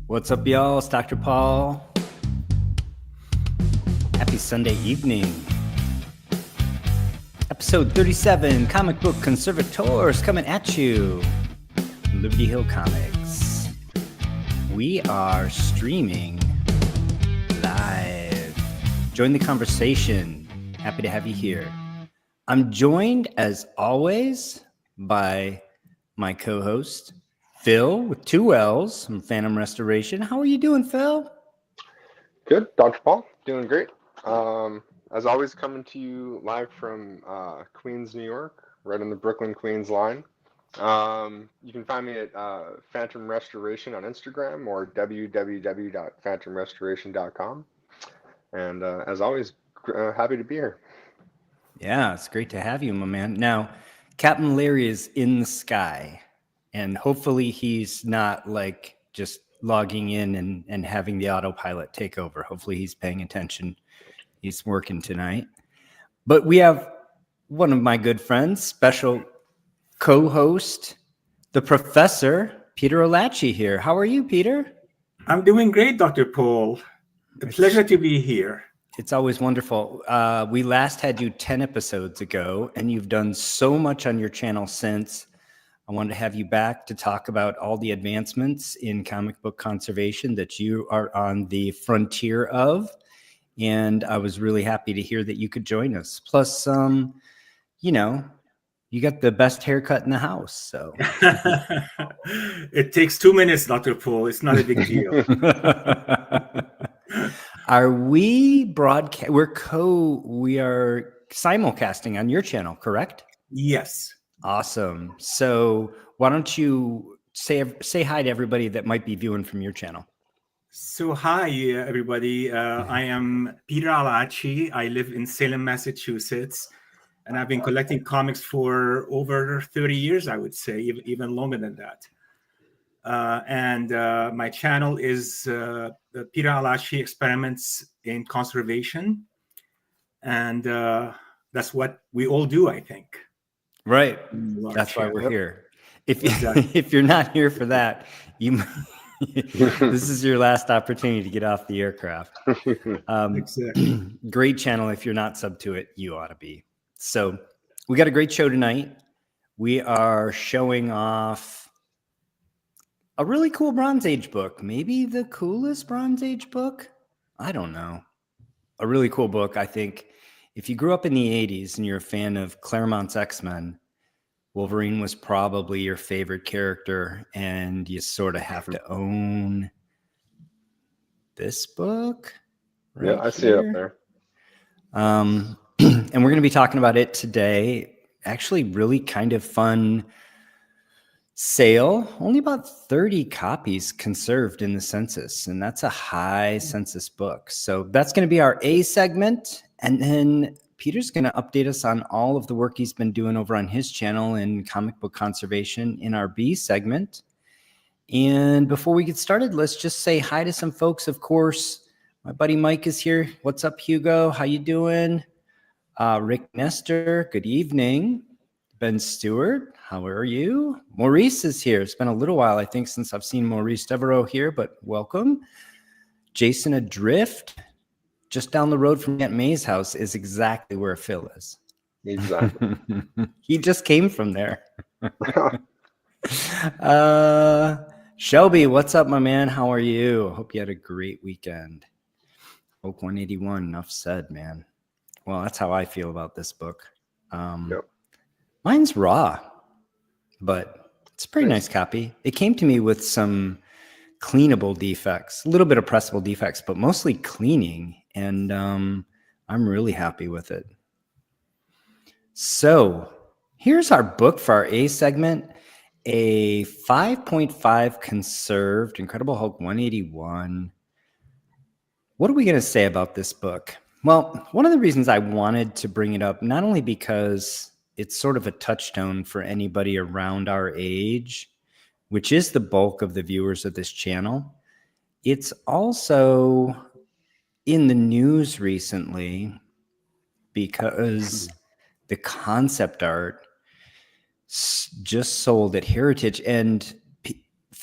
What's up, y'all? It's Dr. Paul. Happy Sunday evening. Episode 37, Comic Book Conservators coming at you. Liberty Hill Comics. We are streaming live. Join the conversation. Happy to have you here. I'm joined, as always, by my co-host, Phil, with two L's from Phantom Restoration. How are you doing, Phil? Good, Dr. Paul. Doing great. As always, coming to you live from Queens, New York, right on the Brooklyn, Queens line. You can find me at Phantom Restoration on Instagram or www.phantomrestoration.com. And as always, happy to be here. Yeah, it's great to have you, my man. Now, Captain Larry is in the sky, and hopefully he's not like just logging in and having the autopilot take over. Hopefully he's paying attention. He's working tonight. But we have one of my good friends, special co-host, the professor, Peter Olachi here. How are you, Peter? I'm doing great, Dr. Paul. A pleasure to be here. It's always wonderful. We last had you 10 episodes ago, and you've done so much on your channel since. I wanted to have you back to talk about all the advancements in comic book conservation that you are on the frontier of. And I was really happy to hear that you could join us. Plus, you got the best haircut in the house. So it takes 2 minutes, Dr. Paul. It's not a big deal. Are we broadcast? We are simulcasting on your channel, correct? Yes. Awesome. So why don't you say hi to everybody that might be viewing from your channel? So hi, everybody. I am Peter Olachi. I live in Salem, Massachusetts, and I've been collecting comics for over 30 years, I would say, even longer than that. And my channel is Peter Olachi Experiments in Conservation. And that's what we all do, I think. Right. That's why we're here. If you're not here for that, this is your last opportunity to get off the aircraft. Exactly. Great channel. If you're not sub to it, you ought to be. So we got a great show tonight. We are showing off a really cool Bronze Age book. Maybe the coolest Bronze Age book. I don't know. A really cool book, I think. If you grew up in the 80s and you're a fan of Claremont's X-Men, Wolverine was probably your favorite character, and you sort of have to own this book. Right, yeah, I see it up there. And we're going to be talking about it today. Actually, really kind of fun sale. Only about 30 copies conserved in the census, and that's a high census book. So that's going to be our A segment, and then Peter's going to update us on all of the work he's been doing over on his channel in comic book conservation in our B segment. And before we get started, let's just say hi to some folks. Of course, my buddy Mike is here. What's up, Hugo? How you doing? Rick Nestor, good evening. Ben Stewart, how are you? Maurice is here. It's been a little while, I think, since I've seen Maurice Devereaux here, but welcome. Jason Adrift, just down the road from Aunt May's house, is exactly where Phil is. Exactly. He just came from there. Shelby, what's up, my man? How are you? Hope you had a great weekend. Oak 181, enough said, man. Well, that's how I feel about this book. Yep. Mine's raw, but it's a pretty nice copy. It came to me with some cleanable defects, a little bit of pressable defects, but mostly cleaning. And I'm really happy with it. So here's our book for our A segment, a 5.5 conserved Incredible Hulk 181. What are we going to say about this book? Well, one of the reasons I wanted to bring it up, not only because it's sort of a touchstone for anybody around our age, which is the bulk of the viewers of this channel, it's also in the news recently because the concept art just sold at Heritage. And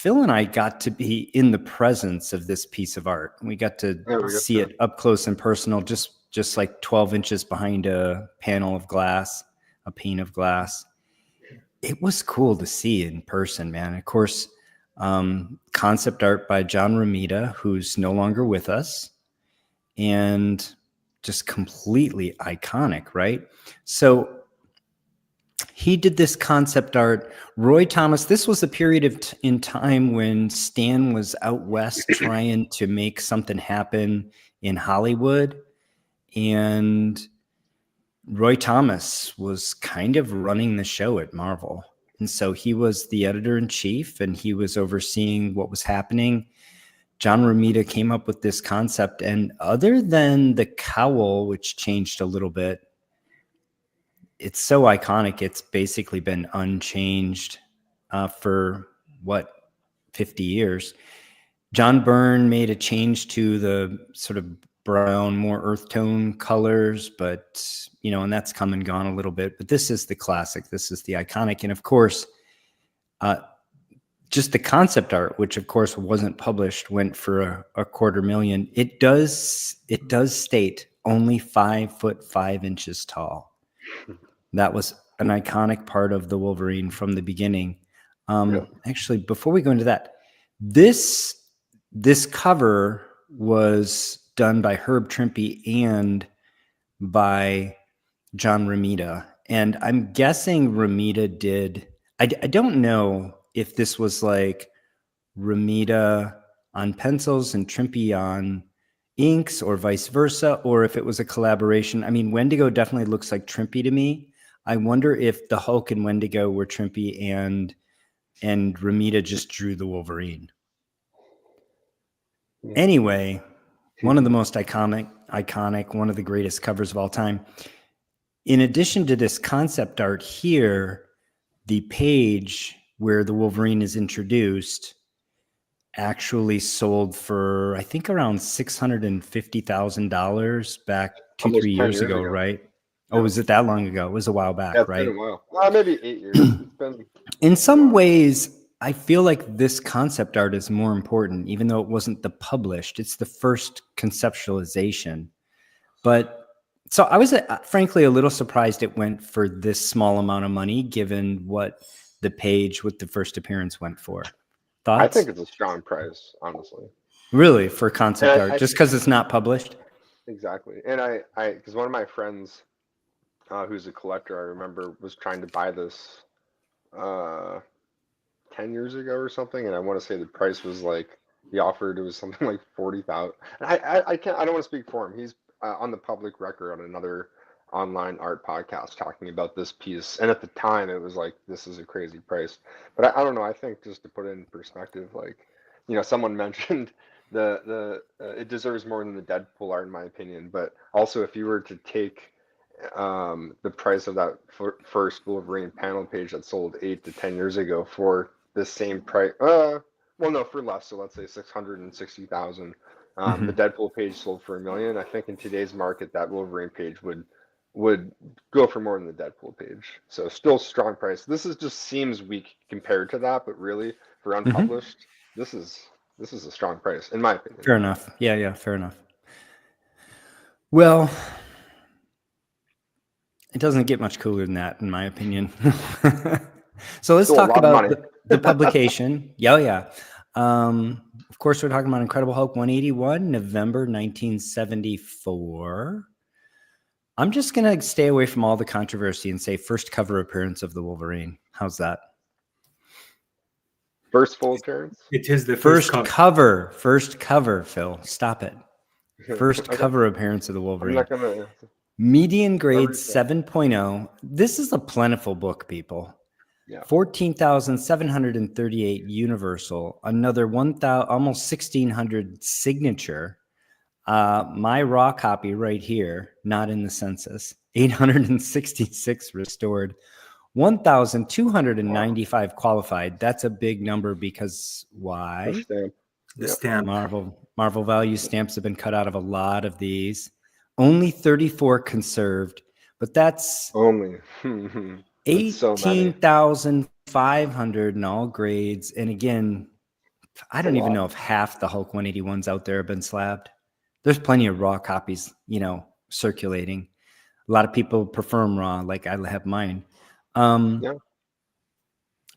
Phil and I got to be in the presence of this piece of art. We got to see it up close and personal, just like 12 inches behind a panel of glass, a pane of glass. It was cool to see in person, man. Of course, concept art by John Romita, who's no longer with us, and just completely iconic, right? So he did this concept art. Roy Thomas, this was a period in time when Stan was out west trying to make something happen in Hollywood. And Roy Thomas was kind of running the show at Marvel. And so he was the editor-in-chief, and he was overseeing what was happening. John Romita came up with this concept. And other than the cowl, which changed a little bit, it's so iconic. It's basically been unchanged for 50 years. John Byrne made a change to the sort of brown, more earth tone colors, but and that's come and gone a little bit. But this is the classic. This is the iconic, and of course, just the concept art, which of course wasn't published, went for a $250,000. It does state only 5'5" tall. That was an iconic part of the Wolverine from the beginning. Actually, before we go into that, this cover was done by Herb Trimpe and by John Romita. And I'm guessing Romita did, I don't know if this was like Romita on pencils and Trimpe on inks or vice versa, or if it was a collaboration. I mean, Wendigo definitely looks like Trimpe to me. I wonder if the Hulk and Wendigo were Trimpe and Romita just drew the Wolverine. Anyway, one of the most iconic, one of the greatest covers of all time. In addition to this concept art here, the page where the Wolverine is introduced actually sold for, I think, around $650,000 back 2-3 years ago, right? Oh, was it that long ago? It was a while back, right? It's been a while. Well, maybe 8 years. It's been... In some ways, I feel like this concept art is more important, even though it wasn't the published. It's the first conceptualization. But so I was frankly a little surprised it went for this small amount of money, given what the page with the first appearance went for. Thoughts? I think it's a strong price, honestly. Really, for concept art, just because it's not published? Exactly. And I because one of my friends who's a collector, I remember, was trying to buy this 10 years ago or something, and I want to say the price was like, he offered, it was something like 40,000. I don't want to speak for him. He's on the public record on another online art podcast talking about this piece, and at the time it was like, this is a crazy price. But I don't know, I think just to put it in perspective, like, someone mentioned it deserves more than the Deadpool art in my opinion, but also if you were to take the price of that first Wolverine panel page that sold 8 to 10 years ago for the same price, for less, so let's say 660,000. The Deadpool page sold for $1 million. I think in today's market that Wolverine page would go for more than the Deadpool page. So still strong price. This just seems weak compared to that, but really for unpublished, this is a strong price in my opinion. Fair enough. Yeah, fair enough. Well, it doesn't get much cooler than that, in my opinion. So let's talk about the publication. Yeah. Of course, we're talking about Incredible Hulk 181, November 1974. I'm just going to stay away from all the controversy and say first cover appearance of the Wolverine. How's that? First full appearance? It is the first cover. First cover, Phil. Stop it. First cover appearance of the Wolverine. I'm not gonna... Median grade 7.0. This is a plentiful book, people. Yeah. 14,738 universal, another 1,000, almost 1,600 signature. My raw copy right here, not in the census, 866 restored, 1,295 qualified. That's a big number because why? The stamp. Marvel value stamps have been cut out of a lot of these. Only 34 conserved, but that's only 18,500 in all grades. And again, I don't even know if half the Hulk 181s out there have been slabbed. There's plenty of raw copies, circulating. A lot of people prefer them raw, like I have mine.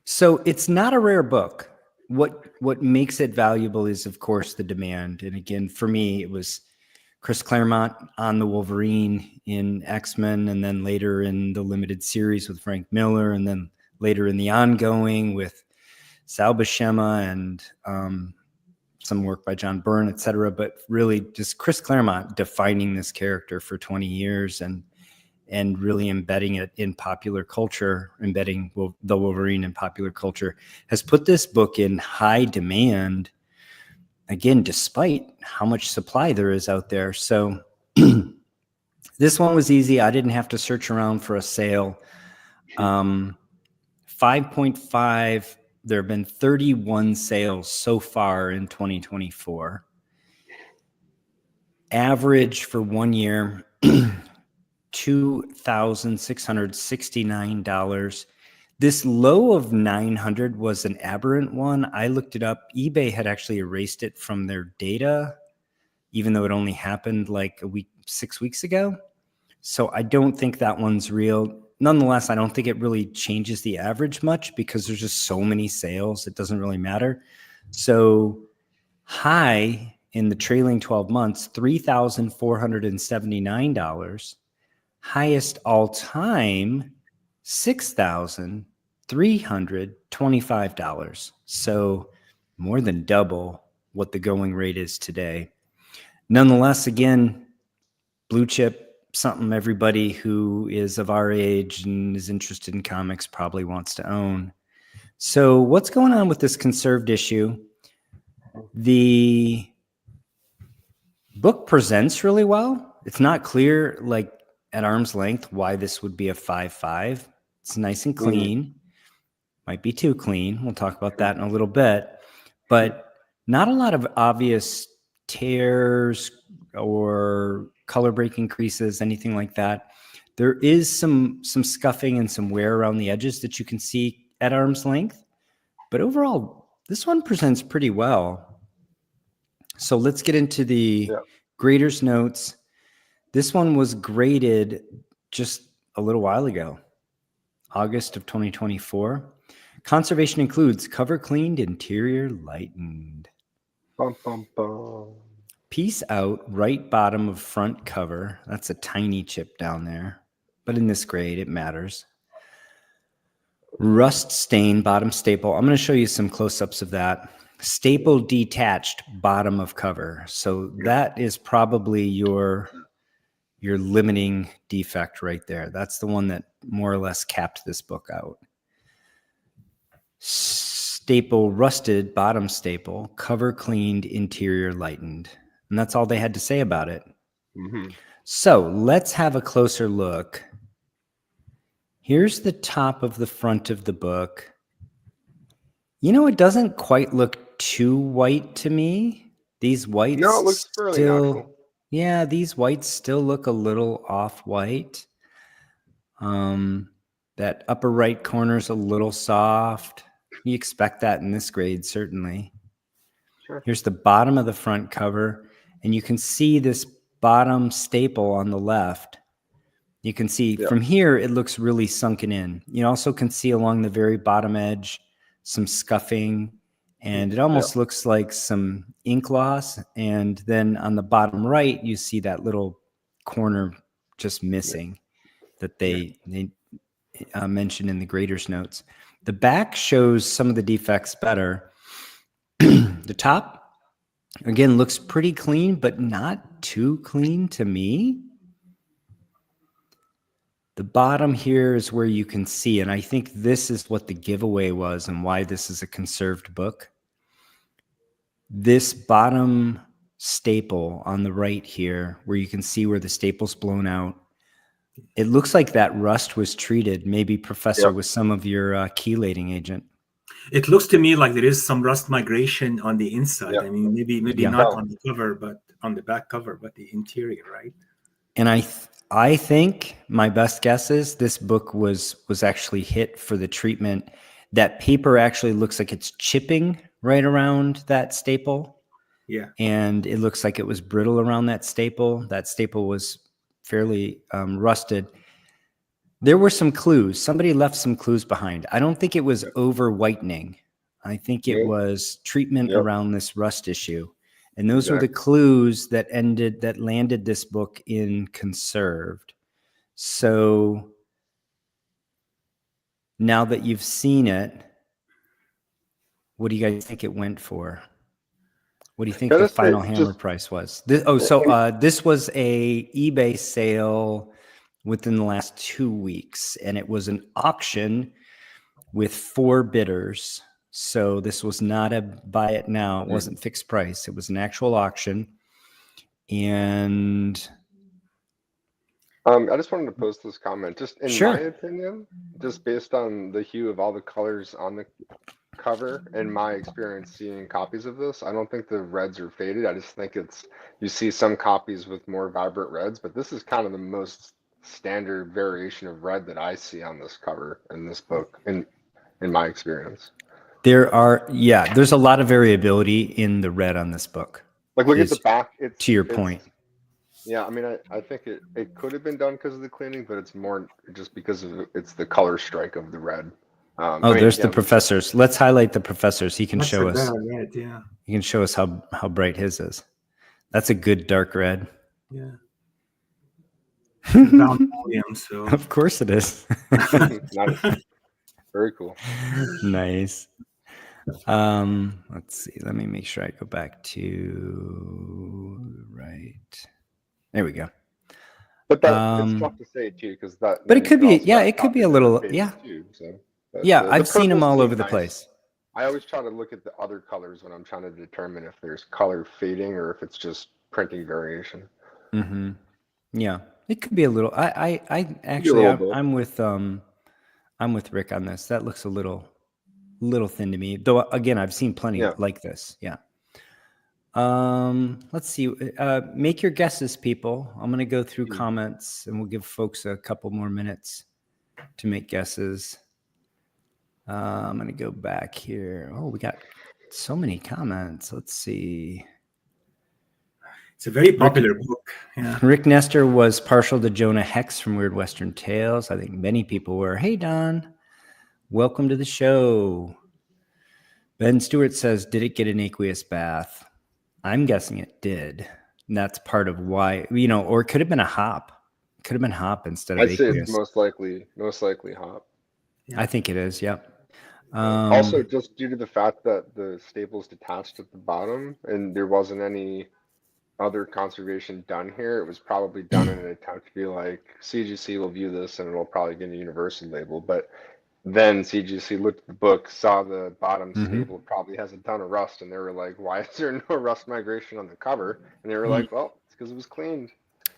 So it's not a rare book. What makes it valuable is, of course, the demand. And again, for me, it was Chris Claremont on the Wolverine in X-Men, and then later in the limited series with Frank Miller, and then later in the ongoing with Sal Buscema and some work by John Byrne, et cetera. But really just Chris Claremont defining this character for 20 years and really embedding it in popular culture, embedding the Wolverine in popular culture, has put this book in high demand, again, despite how much supply there is out there. So this one was easy. I didn't have to search around for a sale. 5.5, there have been 31 sales so far in 2024. Average for 1 year, $2,669. This low of 900 was an aberrant one. I looked it up. eBay had actually erased it from their data, even though it only happened like 6 weeks ago. So I don't think that one's real. Nonetheless, I don't think it really changes the average much because there's just so many sales. It doesn't really matter. So high in the trailing 12 months, $3,479. Highest all time, $6,325. So more than double what the going rate is today. Nonetheless, again, blue chip, something everybody who is of our age and is interested in comics probably wants to own. So what's going on with this conserved issue? The book presents really well. It's not clear, like at arm's length, why this would be a 5.5. It's nice and clean. Might be too clean. We'll talk about that in a little bit. But not a lot of obvious tears or color breaking creases, anything like that. There is some scuffing and some wear around the edges that you can see at arm's length. But overall, this one presents pretty well. So let's get into the grader's notes. This one was graded just a little while ago, August of 2024. Conservation includes cover cleaned, interior lightened. Bum, bum, bum. Piece out, right bottom of front cover. That's a tiny chip down there, but in this grade, it matters. Rust stain, bottom staple. I'm going to show you some close-ups of that. Staple detached, bottom of cover. So that is probably your limiting defect right there. That's the one that more or less capped this book out. Staple rusted, bottom staple, cover cleaned, interior lightened. And that's all they had to say about it. Mm-hmm. So let's have a closer look. Here's the top of the front of the book. It doesn't quite look too white to me. These whites No, it looks fairly natural. Yeah, these whites still look a little off-white. That upper right corner is a little soft. You expect that in this grade, certainly. Sure. Here's the bottom of the front cover, and you can see this bottom staple on the left. You can see from here, it looks really sunken in. You also can see along the very bottom edge some scuffing, and it almost looks like some ink loss. And then on the bottom right, you see that little corner just missing that they mentioned in the grader's notes. The back shows some of the defects better. The top, again, looks pretty clean, but not too clean to me. The bottom here is where you can see, and I think this is what the giveaway was and why this is a conserved book. This bottom staple on the right here, where you can see where the staple's blown out, it looks like that rust was treated, maybe, Professor, with some of your chelating agent. It looks to me like there is some rust migration on the inside. I mean, maybe not on the cover, but on the back cover, but the interior, right? And I think my best guess is this book was actually hit for the treatment. That paper actually looks like it's chipping right around that staple. Yeah. And it looks like it was brittle around that staple. That staple was fairly rusted. There were some clues. Somebody left some clues behind. I don't think it was over whitening. I think it Nope. was treatment Yep. around this rust issue. And those were the Exactly. clues that landed this book in conserved. So now that you've seen it, what do you guys think it went for? What do you think Yeah, the that's final it. hammer Just price was? This was a eBay sale within the last 2 weeks, and it was an auction with 4 bidders. So this was not a buy it now. It wasn't fixed price. It was an actual auction. And I just wanted to post this comment. Just in Sure. my opinion, just based on the hue of all the colors on the cover and my experience seeing copies of this, I don't think the reds are faded. I just think you see some copies with more vibrant reds, but this is kind of the most standard variation of red that I see on this cover in this book, in my experience. there's a lot of variability in the red on this book. Like, look at Is the back. to your point. Yeah, I mean, I think it could have been done because of the cleaning, but it's more just because it's the color strike of the red. I mean, There's the again, professors. Let's highlight the professors. He can That's show a us. bad red, yeah. He can show us how bright his is. That's a good dark red. Yeah. Down volume, so Of course it is. Nice. Very cool. Nice. Let's see. Let me make sure I go back to right. There we go. But it's tough to say too, because that. But it could be, also yeah, have it could be a copies that are little, faded yeah. too, so, but Yeah, the I've seen them purples all seem over the nice. place. I always try to look at the other colors when I'm trying to determine if there's color fading or if it's just printing variation. Mm-hmm. Yeah, it could be a little. I little actually, bit. I'm with Rick on this. That looks a little thin to me. Though again, I've seen plenty Yeah. like this. Yeah. Let's see. Make your guesses, people. I'm gonna go through comments, and we'll give folks a couple more minutes to make guesses. I'm gonna go back here. Oh, we got so many comments. Let's see. it's a very popular book. Yeah. Rick Nestor was partial to Jonah Hex from Weird Western Tales. I think many people were. Hey, Don. Welcome to the show. Ben Stewart says, did it get an aqueous bath? I'm guessing it did. And that's part of why, or it could have been a hop. It could have been hop instead of I'd say aqueous. it's most likely hop. I think it is. Yep. Also, just due to the fact that the staple's detached at the bottom and there wasn't any other conservation done here, it was probably done in an attempt to be like, CGC will view this and it'll probably get a universal label. But then CGC looked at the book, saw the bottom staple probably has a ton of rust, and they were like, why is there no rust migration on the cover? And they were like, well, it's because it was cleaned.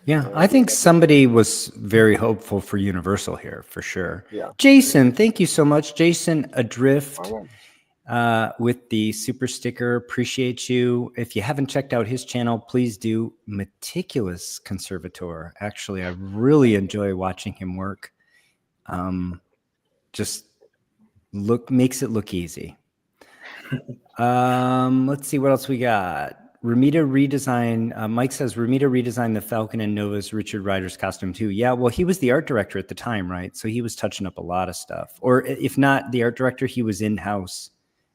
Yeah, I think somebody was very hopeful for Universal here, for sure. Yeah. Jason, thank you so much. Jason Adrift Oh, with the super sticker. Appreciate you. If you haven't checked out his channel, please do. Meticulous Conservator. Actually, I really enjoy watching him work. Just makes it look easy. Let's see what else we got. Ramita redesign. Mike says Ramita redesigned the Falcon and Nova's Richard Rider's costume too. Yeah, well, he was the art director at the time, right? So he was touching up a lot of stuff. Or if not the art director, he was in-house,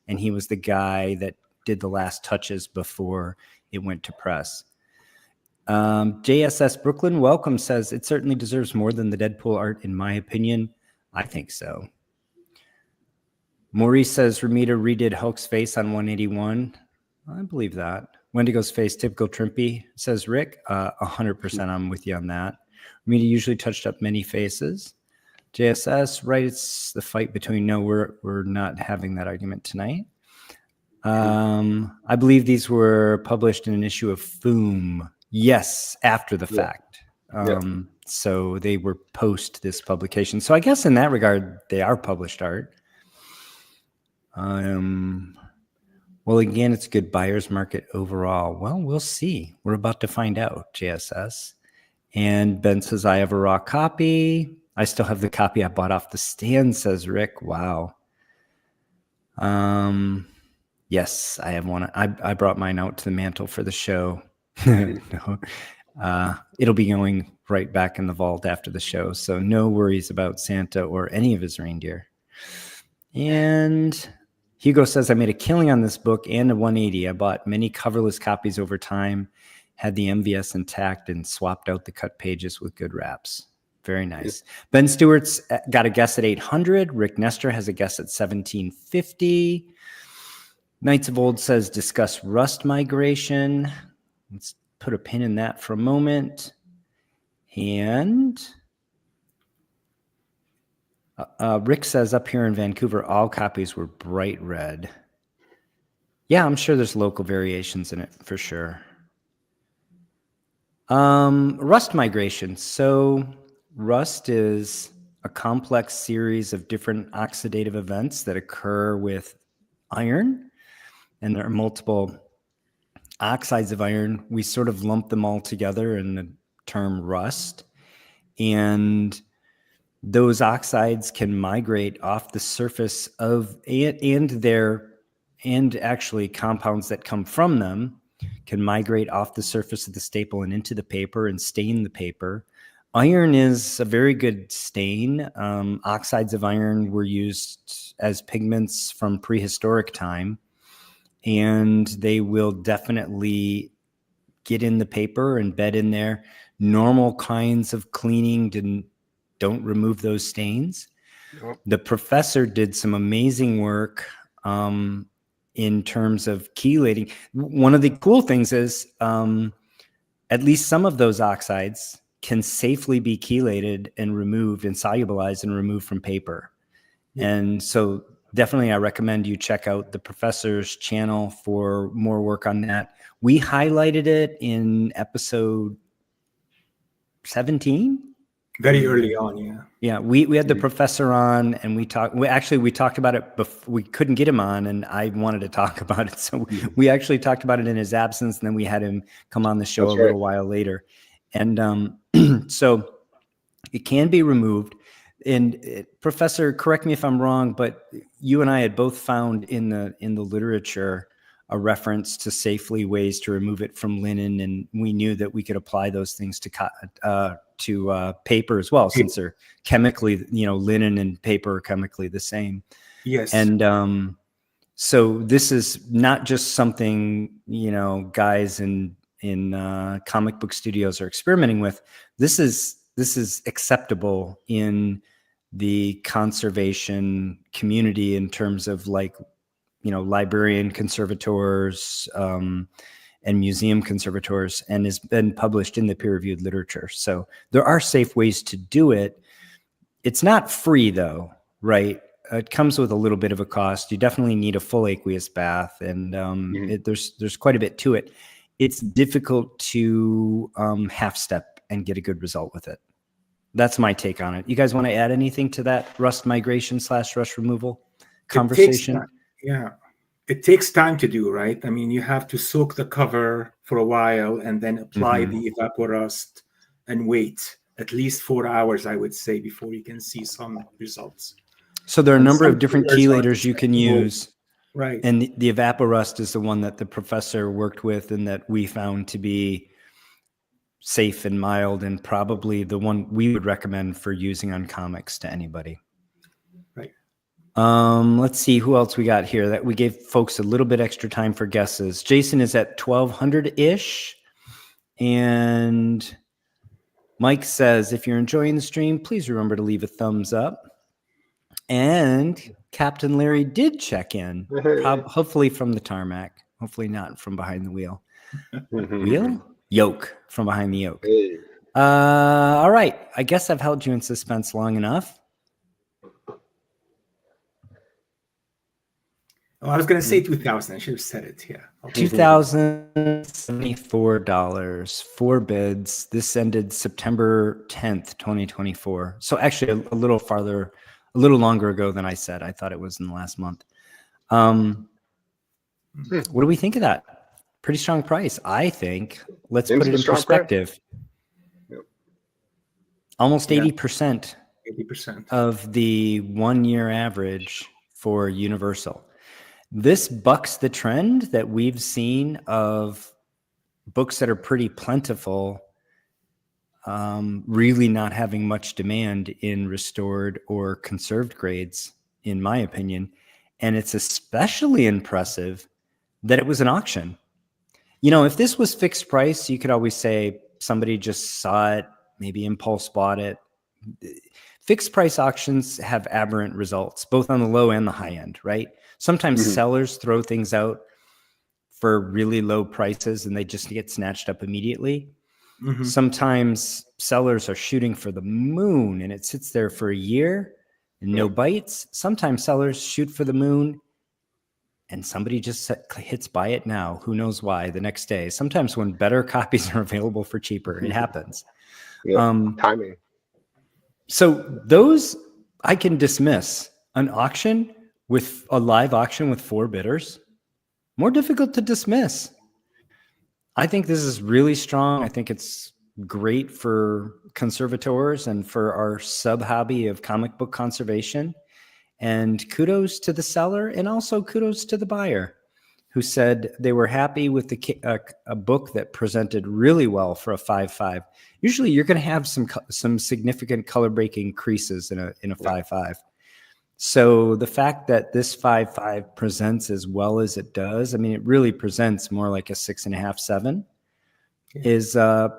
and he was the guy that did the last touches before it went to press. JSS Brooklyn Welcome says it certainly deserves more than the Deadpool art, in my opinion. I think so. Maurice says Ramita redid Hulk's face on 181. I believe that. Wendigo's face, typical Trimpy, says Rick. 100% I'm with you on that. Ramita usually touched up many faces. JSS, right, it's the fight between, no, we're not having that argument tonight. I believe these were published in an issue of Foom. Yes, after the fact. So they were post this publication. So I guess in that regard, they are published art. Well, again, it's a good buyer's market overall. Well, we'll see. We're about to find out, JSS. And Ben says, I have a raw copy. I still have the copy I bought off the stand, says Rick. Wow. Yes, I have one. I brought mine out to the mantle for the show. No, it'll be going right back in the vault after the show, so no worries about Santa or any of his reindeer. And Hugo says, I made a killing on this book and a 180. I bought many coverless copies over time, had the MVS intact, and swapped out the cut pages with good wraps. Very nice. Ben Stewart's got a guess at 800. Rick Nestor has a guess at 1750. Knights of Old says, discuss rust migration. Let's put a pin in that for a moment. And Rick says, up here in Vancouver, all copies were bright red. Yeah, I'm sure there's local variations in it for sure. Rust migration. So rust is a complex series of different oxidative events that occur with iron. And there are multiple oxides of iron. We sort of lump them all together in the term rust. And those oxides can migrate off the surface of, and actually compounds that come from them can migrate off the surface of the staple and into the paper and stain the paper. Iron is a very good stain. Oxides of iron were used as pigments from prehistoric time, and they will definitely get in the paper and bed in there. Normal kinds of cleaning don't remove those stains. Nope. The professor did some amazing work in terms of chelating. One of the cool things is at least some of those oxides can safely be chelated and removed and solubilized and removed from paper. And so definitely I recommend you check out the professor's channel for more work on that. We highlighted it in episode 17. Very early on, yeah. Yeah, we had the professor on, and we talked about it before. We couldn't get him on, and I wanted to talk about it, so we actually talked about it in his absence, and then we had him come on the show. That's a little while later. And so it can be removed. And Professor, correct me if I'm wrong, but you and I had both found in the literature a reference to safely ways to remove it from linen, and we knew that we could apply those things to paper as well, since they're chemically, linen and paper are chemically the same. Yes. And so this is not just something guys in comic book studios are experimenting with. This is acceptable in the conservation community in terms of librarian conservators and museum conservators, and has been published in the peer-reviewed literature. So there are safe ways to do it. It's not free though, right? It comes with a little bit of a cost. You definitely need a full aqueous bath, and there's quite a bit to it. It's difficult to half-step and get a good result with it. That's my take on it. You guys want to add anything to that rust migration / rust removal conversation? It takes time to do, right? I mean, you have to soak the cover for a while and then apply the Evaporust and wait at least 4 hours, I would say, before you can see some results. So there are a number of different chelators you can use. Right. And the Evaporust is the one that the professor worked with and that we found to be safe and mild, and probably the one we would recommend for using on comics to anybody. Right. Let's see who else we got here. That we gave folks a little bit extra time for guesses. Jason is at 1200-ish. And Mike says, if you're enjoying the stream, please remember to leave a thumbs up. And Captain Larry did check in, hopefully from the tarmac, hopefully not from behind the wheel. Wheel? Yoke, from behind the yoke. Hey. All right. I guess I've held you in suspense long enough. Oh, I was going to say 2,000. I should have said it. Yeah. $2,074. 4 bids. This ended September 10th, 2024. So actually a little longer ago than I said. I thought it was in the last month. What do we think of that? Pretty strong price, I think. Let's put it in perspective. Yep. Almost 80%. 80% of the 1 year average for Universal. This bucks the trend that we've seen of books that are pretty plentiful really not having much demand in restored or conserved grades, in my opinion. And it's especially impressive that it was an auction. You know, if this was fixed price, you could always say somebody just saw it, maybe impulse bought it. Fixed price auctions have aberrant results, both on the low and the high end, right? Sometimes sellers throw things out for really low prices and they just get snatched up immediately. Sometimes sellers are shooting for the moon and it sits there for a year and no bites. Sometimes sellers shoot for the moon and somebody just hits buy it now. Who knows why? The next day. Sometimes when better copies are available for cheaper, it happens. Timing. So those I can dismiss. An auction with a live auction with 4 bidders, more difficult to dismiss. I think this is really strong. I think it's great for conservators and for our sub hobby of comic book conservation. And kudos to the seller and also kudos to the buyer who said they were happy with a book that presented really well for a 5.5. Usually you're going to have some significant color breaking creases in a 5.5. So the fact that this 5.5 presents as well as it does, I mean, it really presents more like a 6.5, 7 is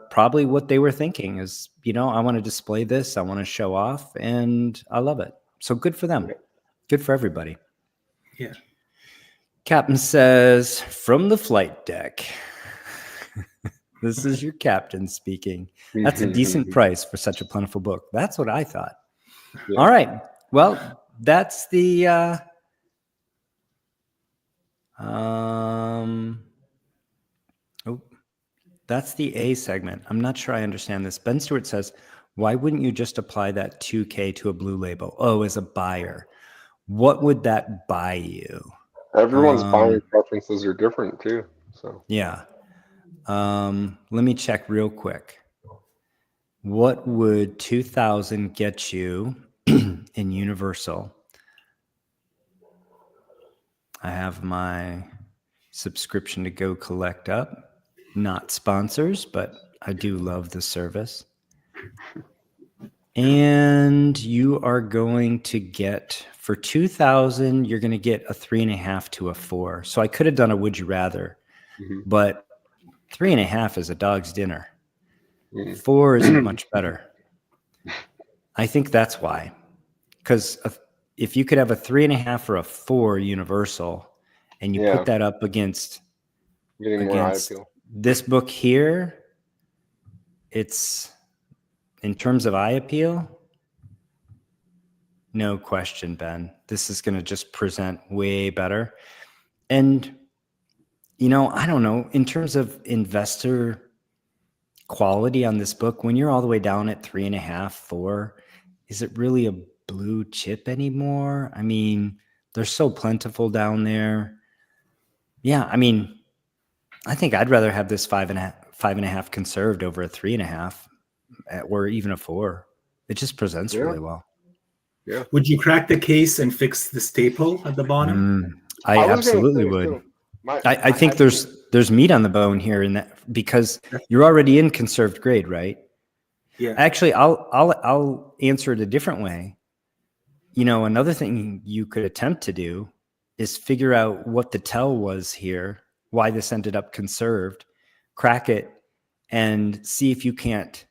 probably what they were thinking is, you know, I want to display this. I want to show off and I love it. So good for them. Good for everybody. Yeah. Captain says, from the flight deck. This is your captain speaking. That's a decent price for such a plentiful book. That's what I thought. Yeah. All right. Well, that's the that's the A segment. I'm not sure I understand this. Ben Stewart says, why wouldn't you just apply that 2K to a blue label? Oh, as a buyer. What would that buy you? Everyone's buying preferences are different too. So yeah. Let me check real quick. What would 2,000 get you in Universal? I have my subscription to Go Collect up. Not sponsors, but I do love the service. And you are going to get, for 2,000, you're going to get a 3.5 to a 4. So I could have done a would you rather, but 3.5 is a dog's dinner. 4 isn't much better. I think that's why. Because if you could have a 3.5 or a 4 Universal, and you put that up against this book here, it's, in terms of eye appeal, no question, Ben. This is going to just present way better. And, you know, I don't know, in terms of investor quality on this book, when you're all the way down at 3.5, 4, is it really a blue chip anymore? I mean, they're so plentiful down there. Yeah, I mean, I think I'd rather have this 5.5 conserved over a 3.5 or even a 4. It just presents really well. Yeah. Would you crack the case and fix the staple at the bottom? I absolutely would. I think there's meat on the bone here in that, because you're already in conserved grade, right? Yeah. Actually, I'll answer it a different way. You know, another thing you could attempt to do is figure out what the tell was here, why this ended up conserved, crack it, and see if you can't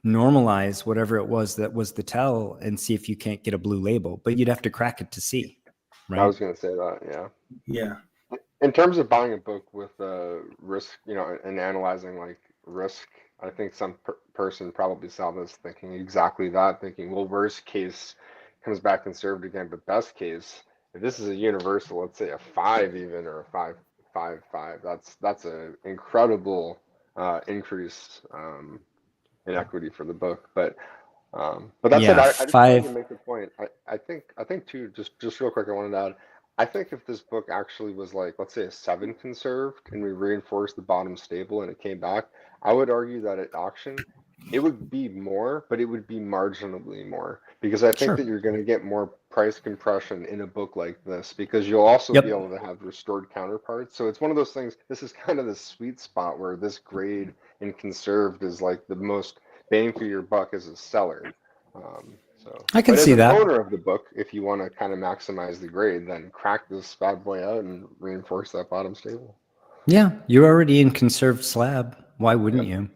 normalize whatever it was that was the tell and see if you can't get a blue label. But you'd have to crack it to see, right? I was going to say that, yeah. Yeah. In terms of buying a book with risk, you know, and analyzing like risk, I think some person probably saw this thinking exactly that, thinking, well, worst case comes back conserved again, but best case, if this is a Universal, let's say a 5 even, or a 5.5, that's an incredible increase in equity for the book. But that's it. I just wanted to make the point. I think too, just real quick, I wanted to add, I think if this book actually was like, let's say a 7 conserved and we reinforced the bottom stable and it came back, I would argue that at auction, It would be more, but it would be marginally more because I think Sure. that you're going to get more price compression in a book like this because you'll also Yep. be able to have restored counterparts. So it's one of those things. This is kind of the sweet spot where this grade in conserved is like the most bang for your buck as a seller. I can But as see an that. owner of the book, if you want to kind of maximize the grade, then crack this bad boy out and reinforce that bottom stable. Yeah, you're already in conserved slab. Why wouldn't Yep. you?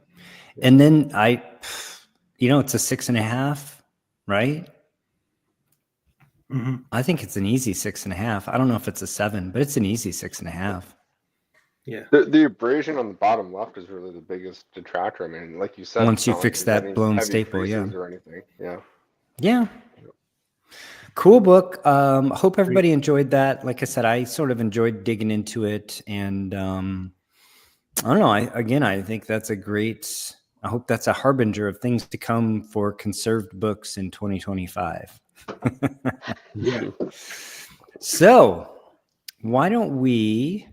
And then it's a 6.5, right? Mhm. I think it's an easy 6.5. I don't know if it's a 7, but it's an easy 6.5. Yeah. The abrasion on the bottom left is really the biggest detractor. I mean, like you said, Once it's you not like fix there's that any blown heavy staple, yeah. creases or anything. Yeah. Yeah. Cool book. Hope everybody enjoyed that. Like I said, I sort of enjoyed digging into it. And I don't know. I think that's I hope that's a harbinger of things to come for conserved books in 2025. Yeah. So why don't we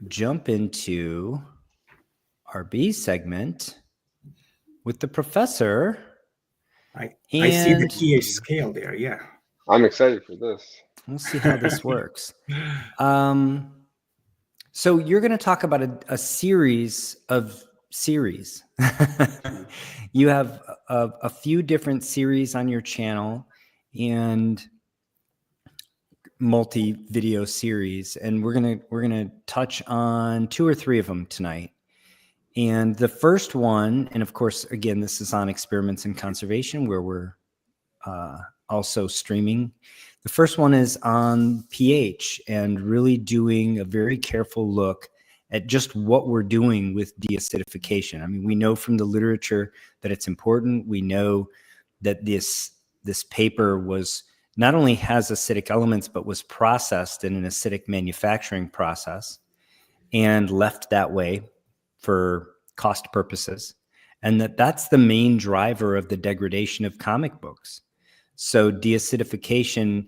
jump into our B segment with the professor? I see the And pH scale there. Yeah. I'm excited for this. we'll see how this works. So you're going to talk about a series of series. You have a few different series on your channel and multi-video series, and we're gonna touch on 2 or 3 of them tonight. And the first one, and of course, again, this is on Experiments in Conservation, where we're also streaming. The first one is on pH and really doing a very careful look at just what we're doing with deacidification. I mean, we know from the literature that it's important. We know that this paper was not only has acidic elements, but was processed in an acidic manufacturing process and left that way for cost purposes. And that's the main driver of the degradation of comic books. So deacidification,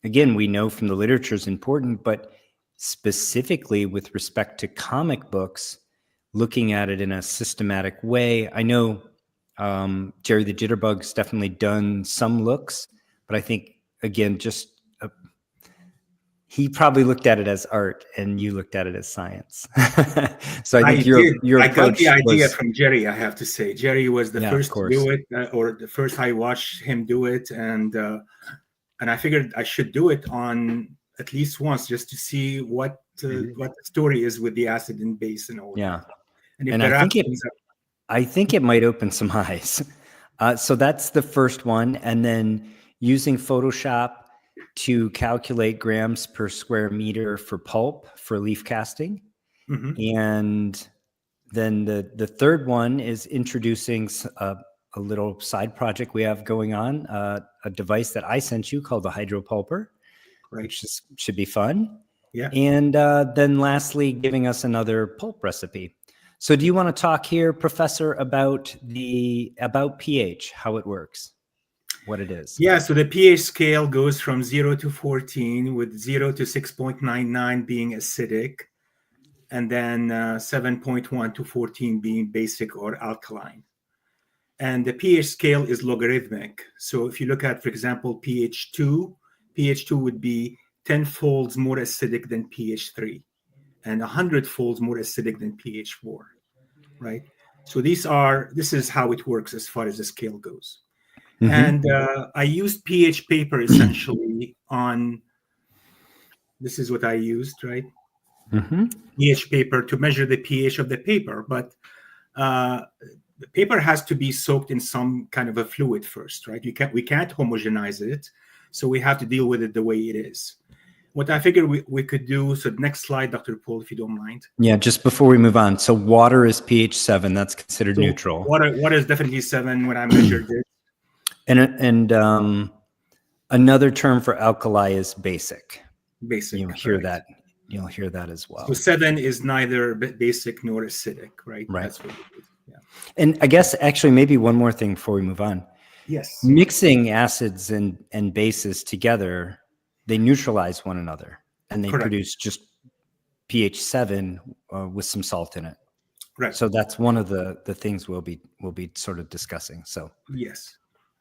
again, we know from the literature is important, but specifically with respect to comic books, looking at it in a systematic way. I know Jerry the Jitterbug's definitely done some looks, but I think, again, he probably looked at it as art and you looked at it as science. So I think your I got the approach idea was, from Jerry, I have to say. Jerry was the Yeah, of first to course. do it, or the first I watched him do it. And I figured I should do it on at least once just to see what the story is with the acid and base and all Yeah. that. And if And there I are think things I think it might open some eyes. So that's the first one. And then using Photoshop to calculate grams per square meter for pulp for leaf casting. Mhm. And then the third one is introducing a little side project we have going on, a device that I sent you called the Hydropulper, Right. which should be fun. Yeah. And then lastly, giving us another pulp recipe. So do you want to talk here, Professor, about pH, how it works, what it is? Yeah, so the pH scale goes from 0 to 14, with 0 to 6.99 being acidic, and then 7.1 to 14 being basic or alkaline. And the pH scale is logarithmic. So if you look at, for example, pH 2 would be 10 folds more acidic than pH 3 and 100 folds more acidic than pH 4, right? So this is how it works as far as the scale goes. Mhm. And I used pH paper essentially on, this is what I used, right? Mhm. pH paper to measure the pH of the paper. But the paper has to be soaked in some kind of a fluid first, right? We can't homogenize it. So we have to deal with it the way it is. What I figured we could do, so next slide, Dr. Paul, if you don't mind. Yeah, just before we move on. So water is pH 7. That's considered So neutral. Water is definitely 7 when I measured it. And another term for alkali is basic. Basic. You'll hear correct. that. You'll hear that as well. So 7 is neither basic nor acidic, right? Right. That's what it is. Yeah. And I guess actually maybe one more thing before we move on. Yes. Mixing acids and bases together, they neutralize one another and they Correct. produce just pH 7 with some salt in it. Right. So that's one of the things we'll be sort of discussing. So Yes.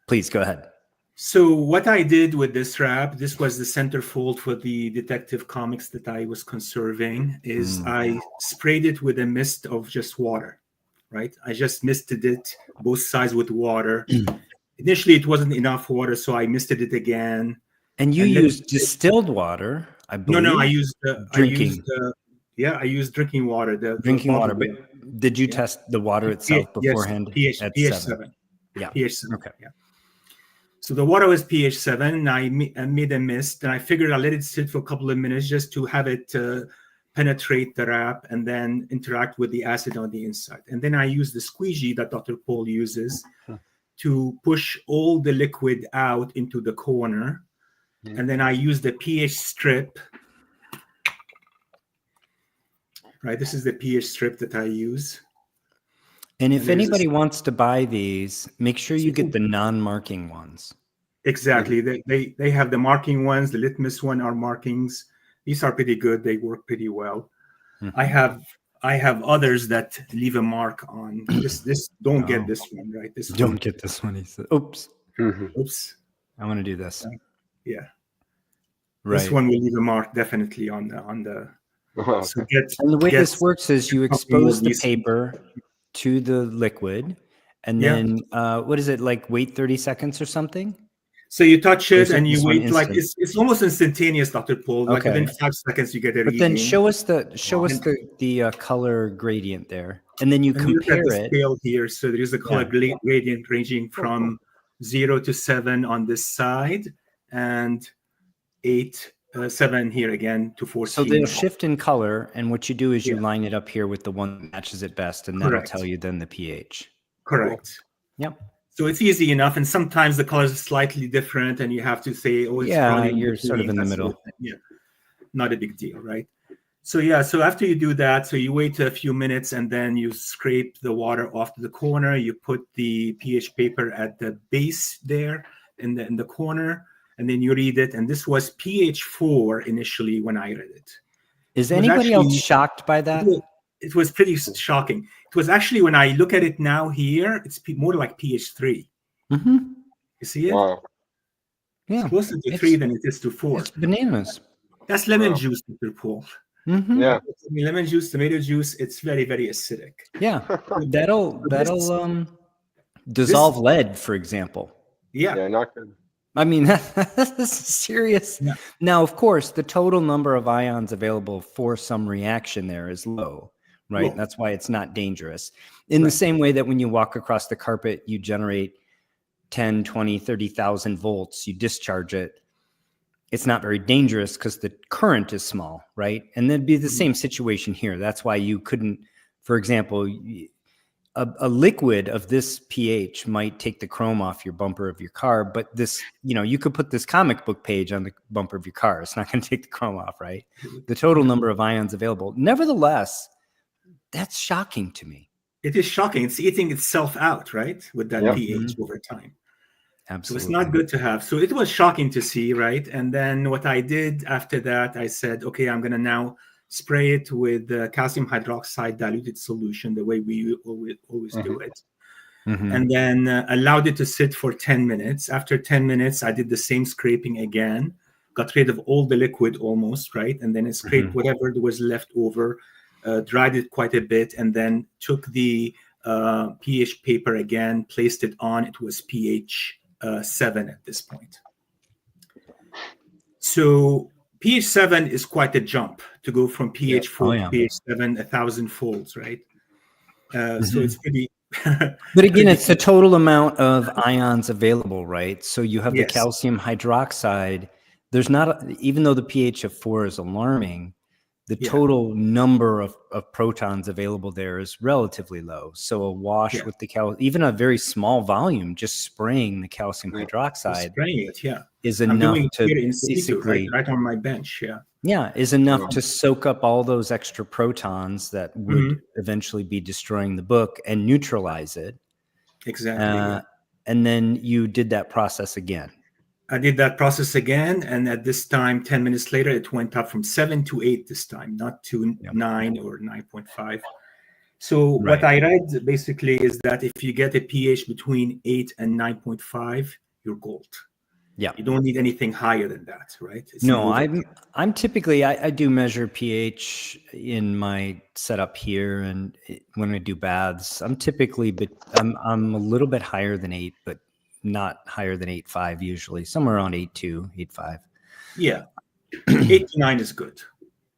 please go ahead. So what I did with this wrap, this was the centerfold for the Detective Comics that I was conserving, is I sprayed it with a mist of just water, right? I just misted it both sides with water. Initially, it wasn't enough water, so I misted it again. And you used distilled water, I believe. No, I used drinking. I used drinking water. Drinking water. But did you test the water itself beforehand? Yes, pH 7. Yeah. pH 7. Okay. Yeah. So the water was pH 7, and I made a mist, and I figured I'd let it sit for a couple of minutes just to have it penetrate the wrap and then interact with the acid on the inside. And then I used the squeegee that Dr. Paul uses to push all the liquid out into the corner. And then I used the pH strip. Right, this is the pH strip that I use. And if anybody wants to buy these, make sure you get the non-marking ones. Exactly. They have the marking ones. The litmus one are markings. These are pretty good. They work pretty well. I have others that leave a mark on this. Don't get this one, right? This don't one. Get this one. He said, "Oops, oops, I want to do this." Yeah, right. This one will leave a mark definitely on the. So and the way this works is you expose the paper to the liquid, and then what is it, like wait 30 seconds or something? So you touch it and you wait, like it's almost instantaneous, Dr. Paul. Like within 5 seconds you get a reading. But then show us the color gradient there, and then you compare look at the it. Scale here, so there is a color gradient ranging from 0 to 7 on this side, and 7 here again to 14. So they'll shift in color, and what you do is you line it up here with the one that matches it best, and that'll tell you then the pH. Correct. Yep. So it's easy enough, and sometimes the colors are slightly different, and you have to say, "Oh, it's you're sort of in the middle." Yeah, not a big deal, right? So so after you do that, so you wait a few minutes, and then you scrape the water off to the corner. You put the pH paper at the base there in the corner. And then you read it, and this was pH 4 initially when I read it. Is anybody else shocked by that? It was pretty shocking. It was actually, when I look at it now here, it's more like pH 3. Mm-hmm. You see it? Wow. Yeah. It's closer to 3 than it is to 4. It's bananas. That's lemon juice, Dr. Paul. Mm-hmm. Yeah. Lemon juice, tomato juice, it's very, very acidic. Yeah. That'll dissolve lead, for example. Yeah. Yeah, not good. I mean, this is serious. Yeah. Now, of course, the total number of ions available for some reaction there is low, right? That's why it's not dangerous. In the same way that when you walk across the carpet, you generate 10, 20, 30,000 volts, you discharge it. It's not very dangerous because the current is small, right? And that'd be the same situation here. That's why you couldn't, for example, a liquid of this pH might take the chrome off your bumper of your car, but this, you could put this comic book page on the bumper of your car. It's not going to take the chrome off, right? The total number of ions available. Nevertheless, that's shocking to me. It is shocking. It's eating itself out, right? With that pH over time. Absolutely. So it's not good to have. So it was shocking to see, right? And then what I did after that, I said, okay, I'm going to now spray it with calcium hydroxide diluted solution, the way we always do it. Mm-hmm. And then allowed it to sit for 10 minutes. After 10 minutes, I did the same scraping again, got rid of all the liquid almost, right? And then I scraped whatever was left over, dried it quite a bit, and then took the pH paper again, placed it on. It was pH 7 at this point. So pH 7 is quite a jump to go from pH 4 to pH 7, 1,000 folds, right? So it's pretty. But again, it's the total amount of ions available, right? So you have the calcium hydroxide. There's not, even though the pH of 4 is alarming, the total number of protons available there is relatively low. So a wash with the even a very small volume, just spraying the calcium hydroxide is enough to basically right on my bench. Is enough to soak up all those extra protons that would eventually be destroying the book and neutralize it. Exactly. And then you did that process again. I did that process again, and at this time, 10 minutes later, it went up from 7 to 8 this time, not to 9 or 9.5. So what Right. I read basically is that if you get a pH between 8 and 9.5, you're gold. Yeah. You don't need anything higher than that, right? It's No, an I'm typically I do measure pH in my setup here, and when I do baths, I'm typically I'm a little bit higher than 8, but not higher than 8.5 usually, somewhere around 8.2, 8.5. Yeah, 8 to 9 is good.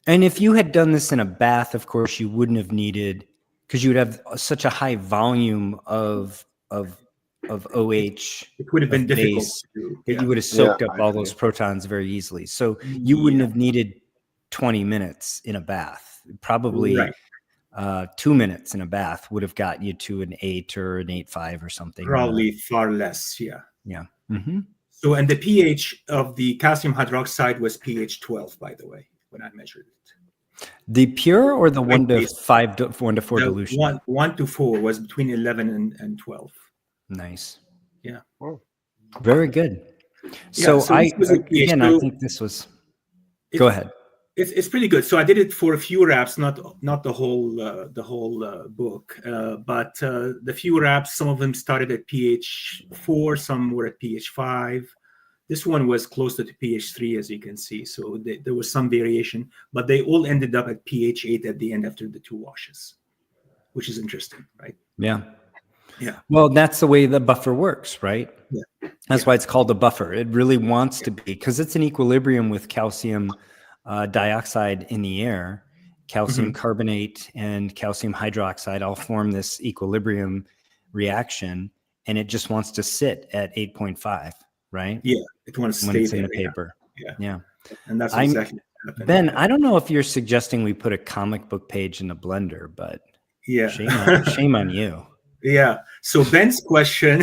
And if you had done this in a bath, of course, you wouldn't have needed, because you would have such a high volume of OH, It would have been of difficult base, to do. that Yeah. you would have Yeah, soaked up I all see. those protons very easily. So you wouldn't Yeah. have needed 20 minutes in a bath. Probably Right. 2 minutes in a bath would have got you to an 8 or an 8.5 or something. Probably far less. Yeah. Yeah. Mm-hmm. So, and the pH of the calcium hydroxide was pH 12, by the way, when I measured it. The pure or the 1 to Base. 5 to 1 to 4 The dilution? 1 to 4 was between 11 and 12. Nice. Yeah. Oh, Very good. Yeah, So so this was a pH. again, I So think this was, it- go ahead. It's pretty good. So I did it for a few wraps, not the whole book, but the few wraps. Some of them started at pH 4, some were at pH 5. This one was closer to pH 3, as you can see. So there was some variation, but they all ended up at pH 8 at the end after the 2 washes, which is interesting, right? Yeah. Yeah. Well, that's the way the buffer works, right? Yeah. That's why it's called a buffer. It really wants to be, because it's in equilibrium with calcium dioxide in the air. Calcium carbonate and calcium hydroxide all form this equilibrium reaction, and it just wants to sit at 8.5, right? Yeah, it wants to When stay it's in there. the paper. Yeah. Yeah. And that's I'm- exactly what happened. Ben, I don't know if you're suggesting we put a comic book page in a blender, but Yeah. shame on you. Yeah. So Ben's question,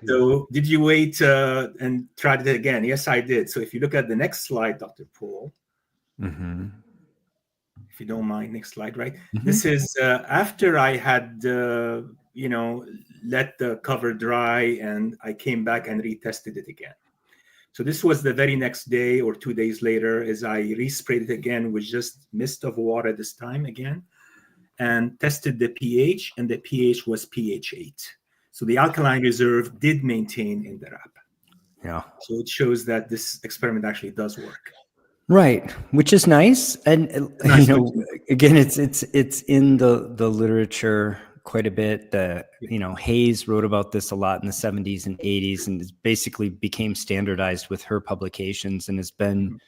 though, did you wait and try it again? Yes, I did. So if you look at the next slide, Dr. Paul, Mm-hmm. if you don't mind, next slide, right? Mhm. This is after I had, let the cover dry, and I came back and retested it again. So this was the very next day or 2 days later, as I resprayed it again with just mist of water this time again, and tested the pH, and the pH was pH 8. So the alkaline reserve did maintain in the wrap. Yeah. So it shows that this experiment actually does work. Right, which is nice, and Nice you know, to again, it's in the literature quite a bit. Hayes wrote about this a lot in the 70s and 80s, and it basically became standardized with her publications, and has been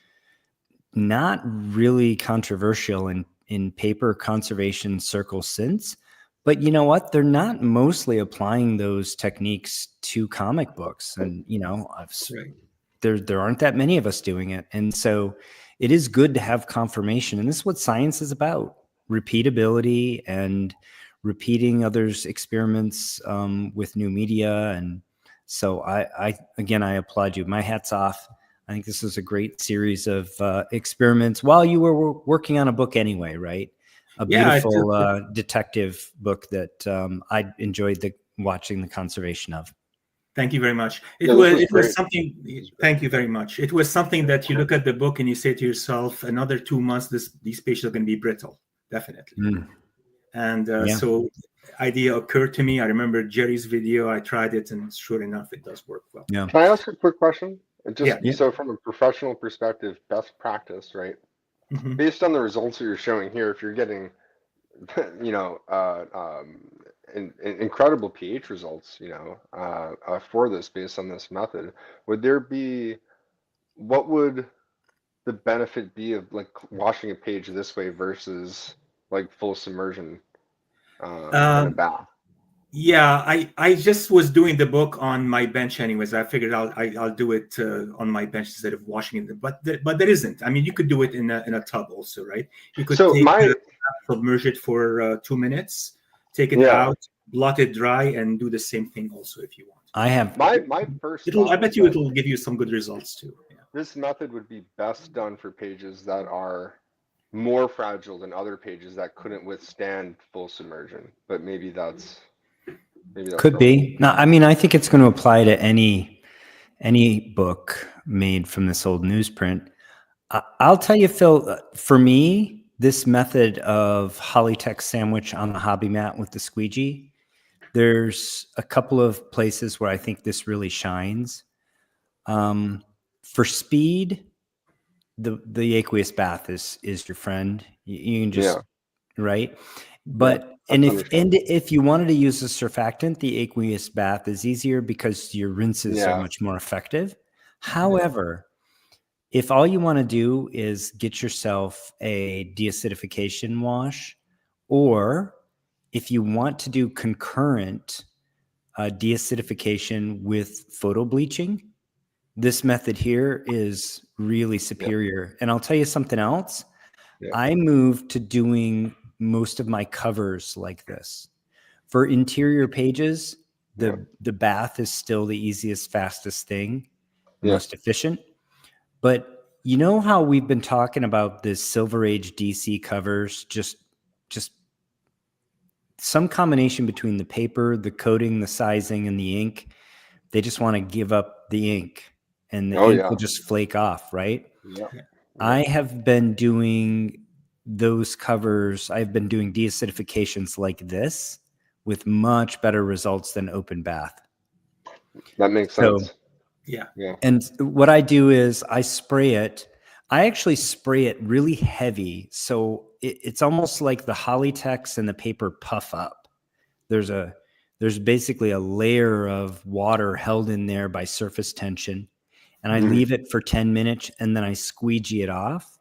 not really controversial in paper conservation circles since. But you know what? They're not mostly applying those techniques to comic books, and Right. there aren't that many of us doing it. And so it is good to have confirmation. And this is what science is about: repeatability and repeating others' experiments with new media. And so I applaud you. My hat's off. I think this is a great series of experiments while you were working on a book anyway, right? A beautiful detective book that I enjoyed watching the conservation of. Thank you very much. It Yeah, this was was great. something. Thank you very much. It was something that you look at the book and you say to yourself, another 2 months, these patients are going to be brittle, definitely. Mm. And Yeah. so idea occurred to me. I remember Jerry's video. I tried it, and sure enough, it does work well. Yeah. Can I ask a quick question? Yeah. So from a professional perspective, best practice, right? Mhm. Based on the results that you're showing here, if you're getting, incredible pH results, for this based on this method, what would the benefit be of like washing a page this way versus like full submersion in a bath? Yeah, I just was doing the book on my bench anyways. I figured I'll do it on my bench instead of washing it. But there isn't. I mean, you could do it in a tub also, right? You could submerge it for 2 minutes, take it out, blot it dry, and do the same thing also if you want. I have my first. I bet you it'll give you some good results too. Yeah. This method would be best done for pages that are more fragile than other pages that couldn't withstand full submersion. But maybe that's could wrong. be. No, I mean, I think it's going to apply to any book made from this old newsprint. I'll tell you, Phil, for me, this method of Hollytech sandwich on the hobby mat with the squeegee, there's a couple of places where I think this really shines. For speed, the aqueous bath is your friend. You can just right. But if you wanted to use a surfactant, the aqueous bath is easier because your rinses are much more effective. However, if all you want to do is get yourself a deacidification wash, or if you want to do concurrent deacidification with photo bleaching, this method here is really superior. And I'll tell you something else. I moved to doing most of my covers like this. For interior pages, the bath is still the easiest, fastest thing, most efficient. But you know how we've been talking about this Silver Age DC covers, just some combination between the paper, the coating, the sizing, and the ink. They just want to give up the ink, and the ink will just flake off, right? I have been doing those covers. I've been doing deacidifications like this with much better results than open bath. That makes sense. So, and what I do is I spray it. I actually spray it really heavy. So it's almost like the Hollytex and the paper puff up. There's basically a layer of water held in there by surface tension. And I leave it for 10 minutes and then I squeegee it off.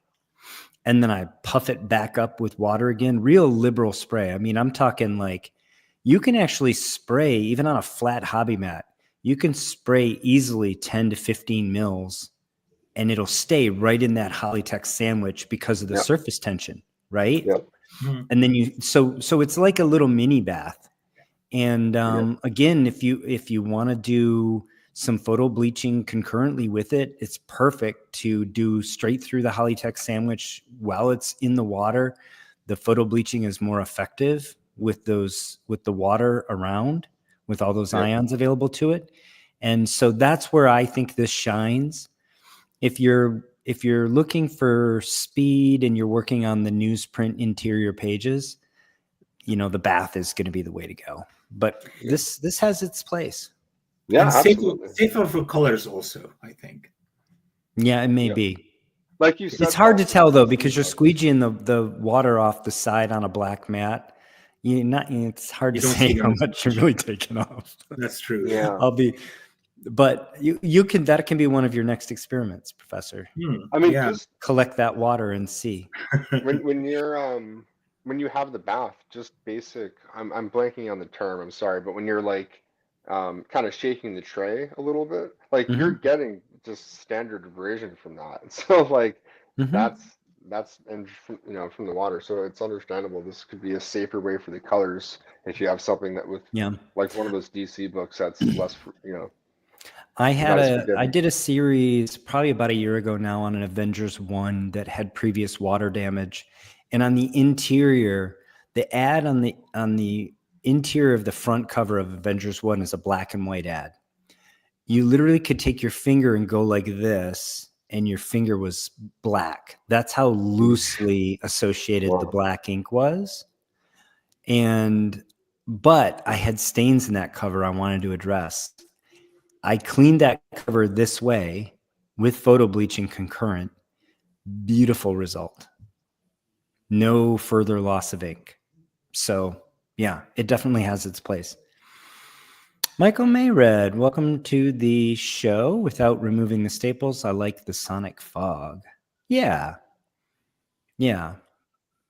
And then I puff it back up with water again. Real liberal spray. I mean, I'm talking like you can actually spray even on a flat hobby mat. You can spray easily 10 to 15 mils and it'll stay right in that Hollytex sandwich because of the surface tension, right? And then so it's like a little mini bath. And again, if you want to do some photo bleaching concurrently with it, it's perfect to do straight through the Hollytex sandwich while it's in the water. The photo bleaching is more effective with the water around, with all those ions available to it. And so that's where I think this shines. If you're looking for speed and you're working on the newsprint interior pages, the bath is going to be the way to go. But this has its place. Yeah, and absolutely. safer for colors also, I think. Yeah, it may be. Like you said, it's hard to tell though because you're squeegeeing the water off the side on a black mat. It's hard to say how much you're really taking off. That's true. Yeah. But you can, that can be one of your next experiments, Professor. I mean, just collect that water and see. when you have the bath, just basic. I'm blanking on the term. I'm sorry, but when you're like kind of shaking the tray a little bit, like you're getting just standard abrasion from that. So like that's and from the water. So it's understandable. This could be a safer way for the colors if you have something that with like one of those DC books that's less I did a series probably about a year ago now on an Avengers 1 that had previous water damage, and on the interior, the ad on the interior of the front cover of Avengers 1 is a black and white ad. You literally could take your finger and go like this, and your finger was black. That's how loosely associated the black ink was. But I had stains in that cover I wanted to address. I cleaned that cover this way with photo bleaching concurrent. Beautiful result. No further loss of ink. So yeah, it definitely has its place. Michael Mayred, welcome to the show. Without removing the staples, I like the sonic fog. Yeah.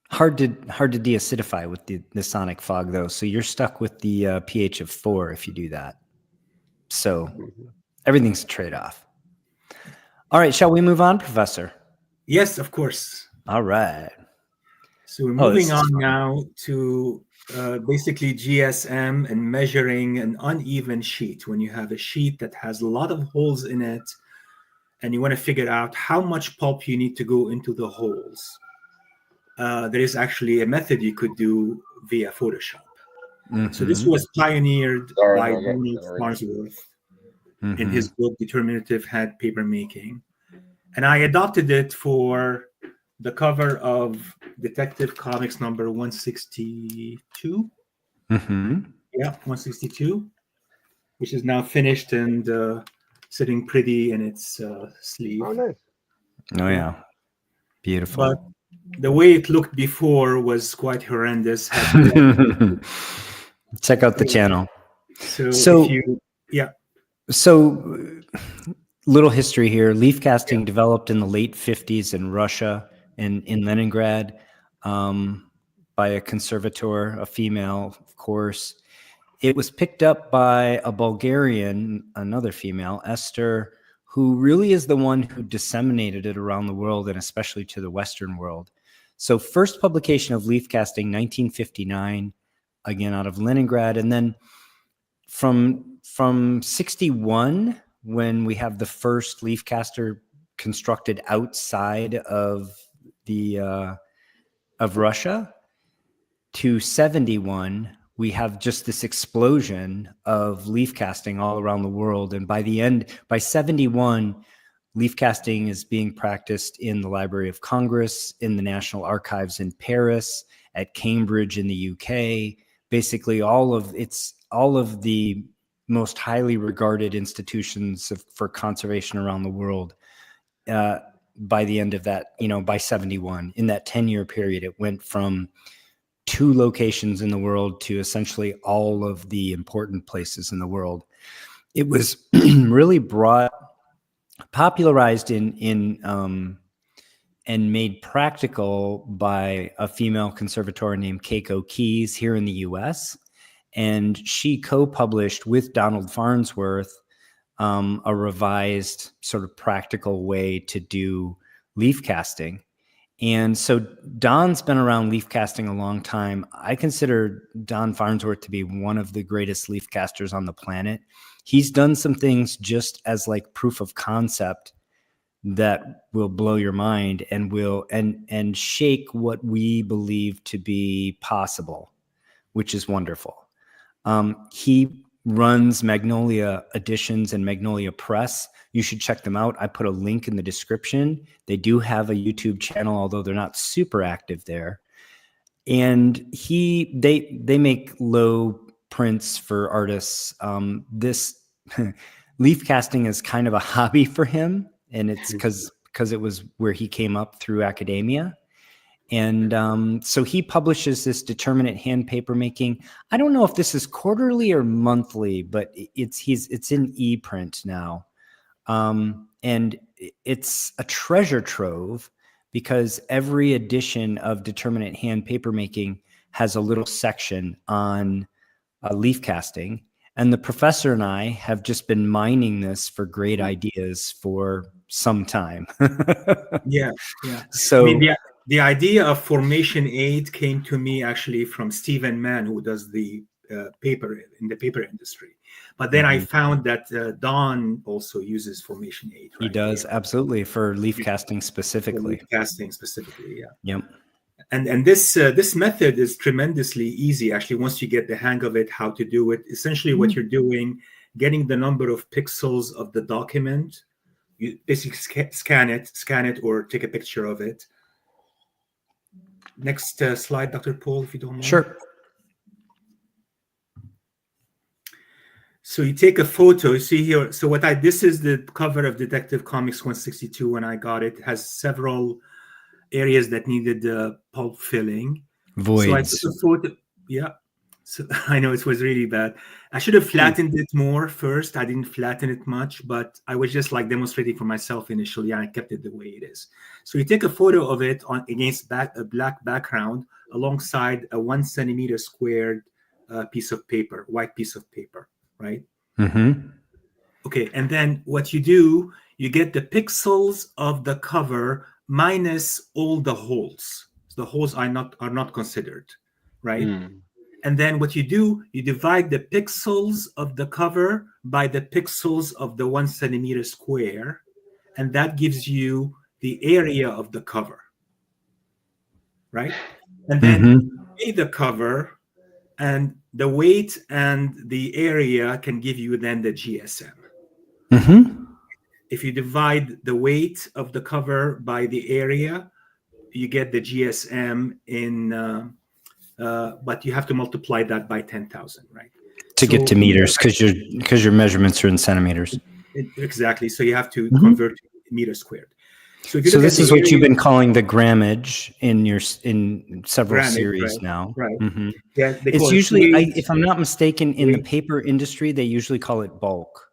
Hard to deacidify with the sonic fog though. So you're stuck with the pH of 4 if you do that. So everything's a trade-off. All right, shall we move on, Professor? Yes, of course. All right. So we're moving on now to basically GSM and measuring an uneven sheet. When you have a sheet that has a lot of holes in it and you want to figure out how much pulp you need to go into the holes, there is actually a method you could do via Photoshop. So this was pioneered by Donald Farnsworth in his book, Determinative Head Paper Making. And I adopted it for the cover of Detective Comics number 162. Mm-hmm. Yeah, 162, which is now finished and sitting pretty in its sleeve. Oh, nice. Oh yeah, beautiful. But the way it looked before was quite horrendous. Check out the channel. So if you, yeah. So, little history here. Leaf casting developed in the late 50s in Russia and in Leningrad by a conservator, a female, of course. It was picked up by a Bulgarian, another female, Esther, who really is the one who disseminated it around the world and especially to the Western world. So first publication of leaf casting, 1959, again out of Leningrad. And then from 61, when we have the first leaf caster constructed outside of the of Russia, to 71, we have just this explosion of leaf casting all around the world. And by 71, leaf casting is being practiced in the Library of Congress, in the National Archives in Paris, at Cambridge in the UK. Basically, all of the most highly regarded institutions for conservation around the world. By the end of that, by 71, in that 10-year period, it went from 2 locations in the world to essentially all of the important places in the world. It was really popularized and made practical by a female conservator named Keiko Keys here in the US. And she co-published with Donald Farnsworth a revised sort of practical way to do leaf casting. And so Don's been around leaf casting a long time. I consider Don Farnsworth to be one of the greatest leaf casters on the planet. He's done some things just as like proof of concept that will blow your mind and will and shake what we believe to be possible, which is wonderful. He runs Magnolia Editions and Magnolia Press. You should check them out. I put a link in the description. They do have a YouTube channel, although they're not super active there. And they make low prints for artists. This leaf casting is kind of a hobby for him, and it's because it was where he came up through academia. And so he publishes this Determinate Hand Papermaking. I don't know if this is quarterly or monthly, but it's in e-print now. And it's a treasure trove because every edition of Determinate Hand Papermaking has a little section on leaf casting. And the professor and I have just been mining this for great ideas for some time. Yeah. So I mean, the idea of Formation 8 came to me actually from Stephen Mann, who does the paper in the paper industry. But then I found that Don also uses Formation 8. Right? He does, absolutely, for leaf casting specifically. For leaf casting specifically, yeah. Yep. And this method is tremendously easy, actually, once you get the hang of it, how to do it. Essentially, what you're doing, getting the number of pixels of the document, you basically scan it, or take a picture of it. Next slide, Dr. Paul, if you don't mind. Sure. So you take a photo. You see here. So this is the cover of Detective Comics 162 when I got it. It has several areas that needed pulp filling. Voids. So I took a photo. Yeah. So I know it was really bad. I should have flattened it more first. I didn't flatten it much, but I was just like demonstrating for myself initially, and I kept it the way it is. So you take a photo of it against a black background alongside a 1 centimeter squared piece of paper, white piece of paper, right? Mm-hmm. Okay, and then what you do, you get the pixels of the cover minus all the holes. The holes are not considered, right? And then what you do, you divide the pixels of the cover by the pixels of the 1 centimeter square, and that gives you the area of the cover, right? And then you weigh the cover, and the weight and the area can give you then the GSM. If you divide the weight of the cover by the area, you get the GSM in, but you have to multiply that by 10,000, right? To get to meters, because your measurements are in centimeters. Exactly. So you have to convert to meters squared. So this is what you've been calling the grammage in several series right, now. Right. Mm-hmm. Yeah. It's usually, if I'm not mistaken, in the paper industry, they usually call it bulk.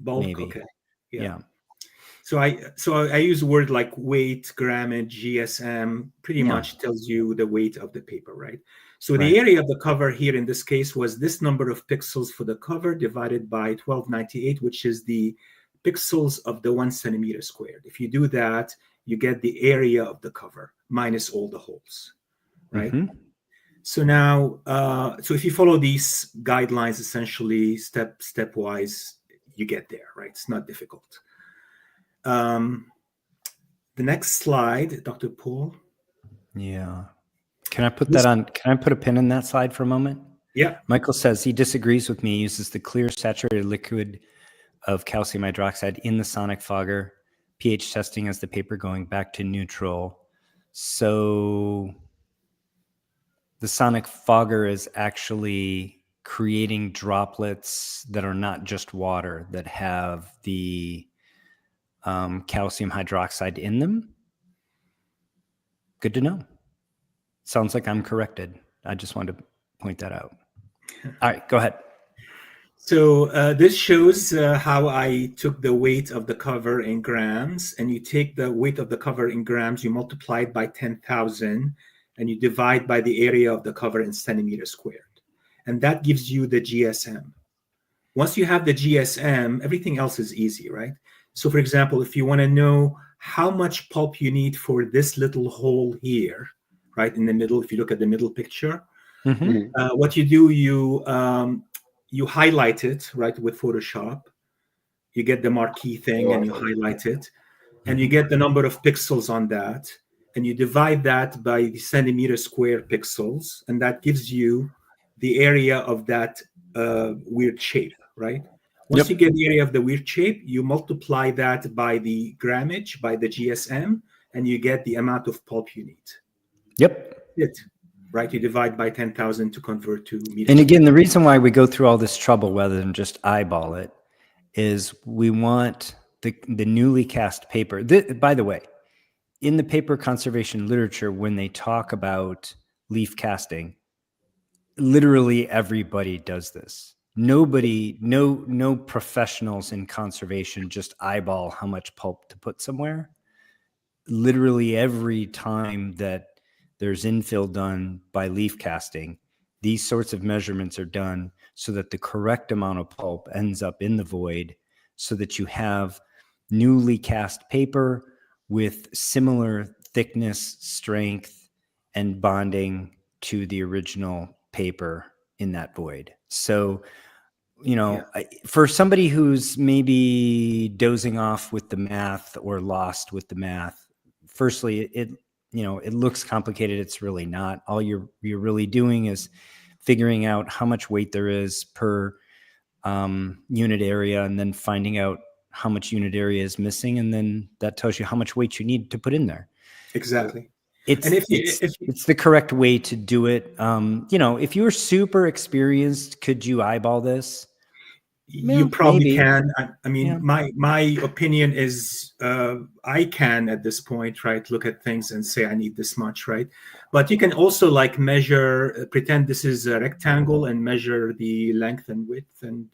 Bulk. Maybe. Okay. Yeah. So I use a word like weight, grammage, GSM. Pretty much tells you the weight of the paper, right? So the area of the cover here in this case was this number of pixels for the cover divided by 1298, which is the pixels of the 1 centimeter squared. If you do that, you get the area of the cover minus all the holes, right? Mm-hmm. So now, so if you follow these guidelines, essentially stepwise, you get there, right? It's not difficult. The next slide, Dr. Paul. Yeah. Can I put that on? Can I put a pin in that slide for a moment? Yeah. Michael says he disagrees with me. He uses the clear saturated liquid of calcium hydroxide in the sonic fogger. pH testing as the paper going back to neutral. So the sonic fogger is actually creating droplets that are not just water, that have the calcium hydroxide in them. Good to know. Sounds like I'm corrected. I just wanted to point that out. All right, go ahead. So this shows how I took the weight of the cover in grams, and you take the weight of the cover in grams, you multiply it by 10,000, and you divide by the area of the cover in centimeters squared. And that gives you the GSM. Once you have the GSM, everything else is easy, right? So for example, if you want to know how much pulp you need for this little hole here, right in the middle, if you look at the middle picture, what you do, you highlight it, right, with Photoshop. You get the marquee thing and you highlight it, and you get the number of pixels on that, and you divide that by the centimeter square pixels, and that gives you the area of that weird shape, right? Once you get the area of the weird shape, you multiply that by the grammage, by the GSM, and you get the amount of pulp you need. Right? You divide by 10,000 to convert to meters. And again, the reason why we go through all this trouble rather than just eyeball it is we want the newly cast paper. By the way, in the paper conservation literature, when they talk about leaf casting, literally everybody does this. Nobody, no professionals in conservation just eyeball how much pulp to put somewhere. Literally every time that there's infill done by leaf casting, these sorts of measurements are done so that the correct amount of pulp ends up in the void, so that you have newly cast paper with similar thickness, strength, and bonding to the original paper in that void. So, for somebody who's maybe dozing off with the math or lost with the math, firstly, it looks complicated. It's really not. All you're really doing is figuring out how much weight there is per unit area, and then finding out how much unit area is missing, and then that tells you how much weight you need to put in there. Exactly. It's the correct way to do it. If you were super experienced, could you eyeball this? You probably can. I mean, my opinion is I can at this point, right, look at things and say I need this much, right? But you can also measure, pretend this is a rectangle and measure the length and width and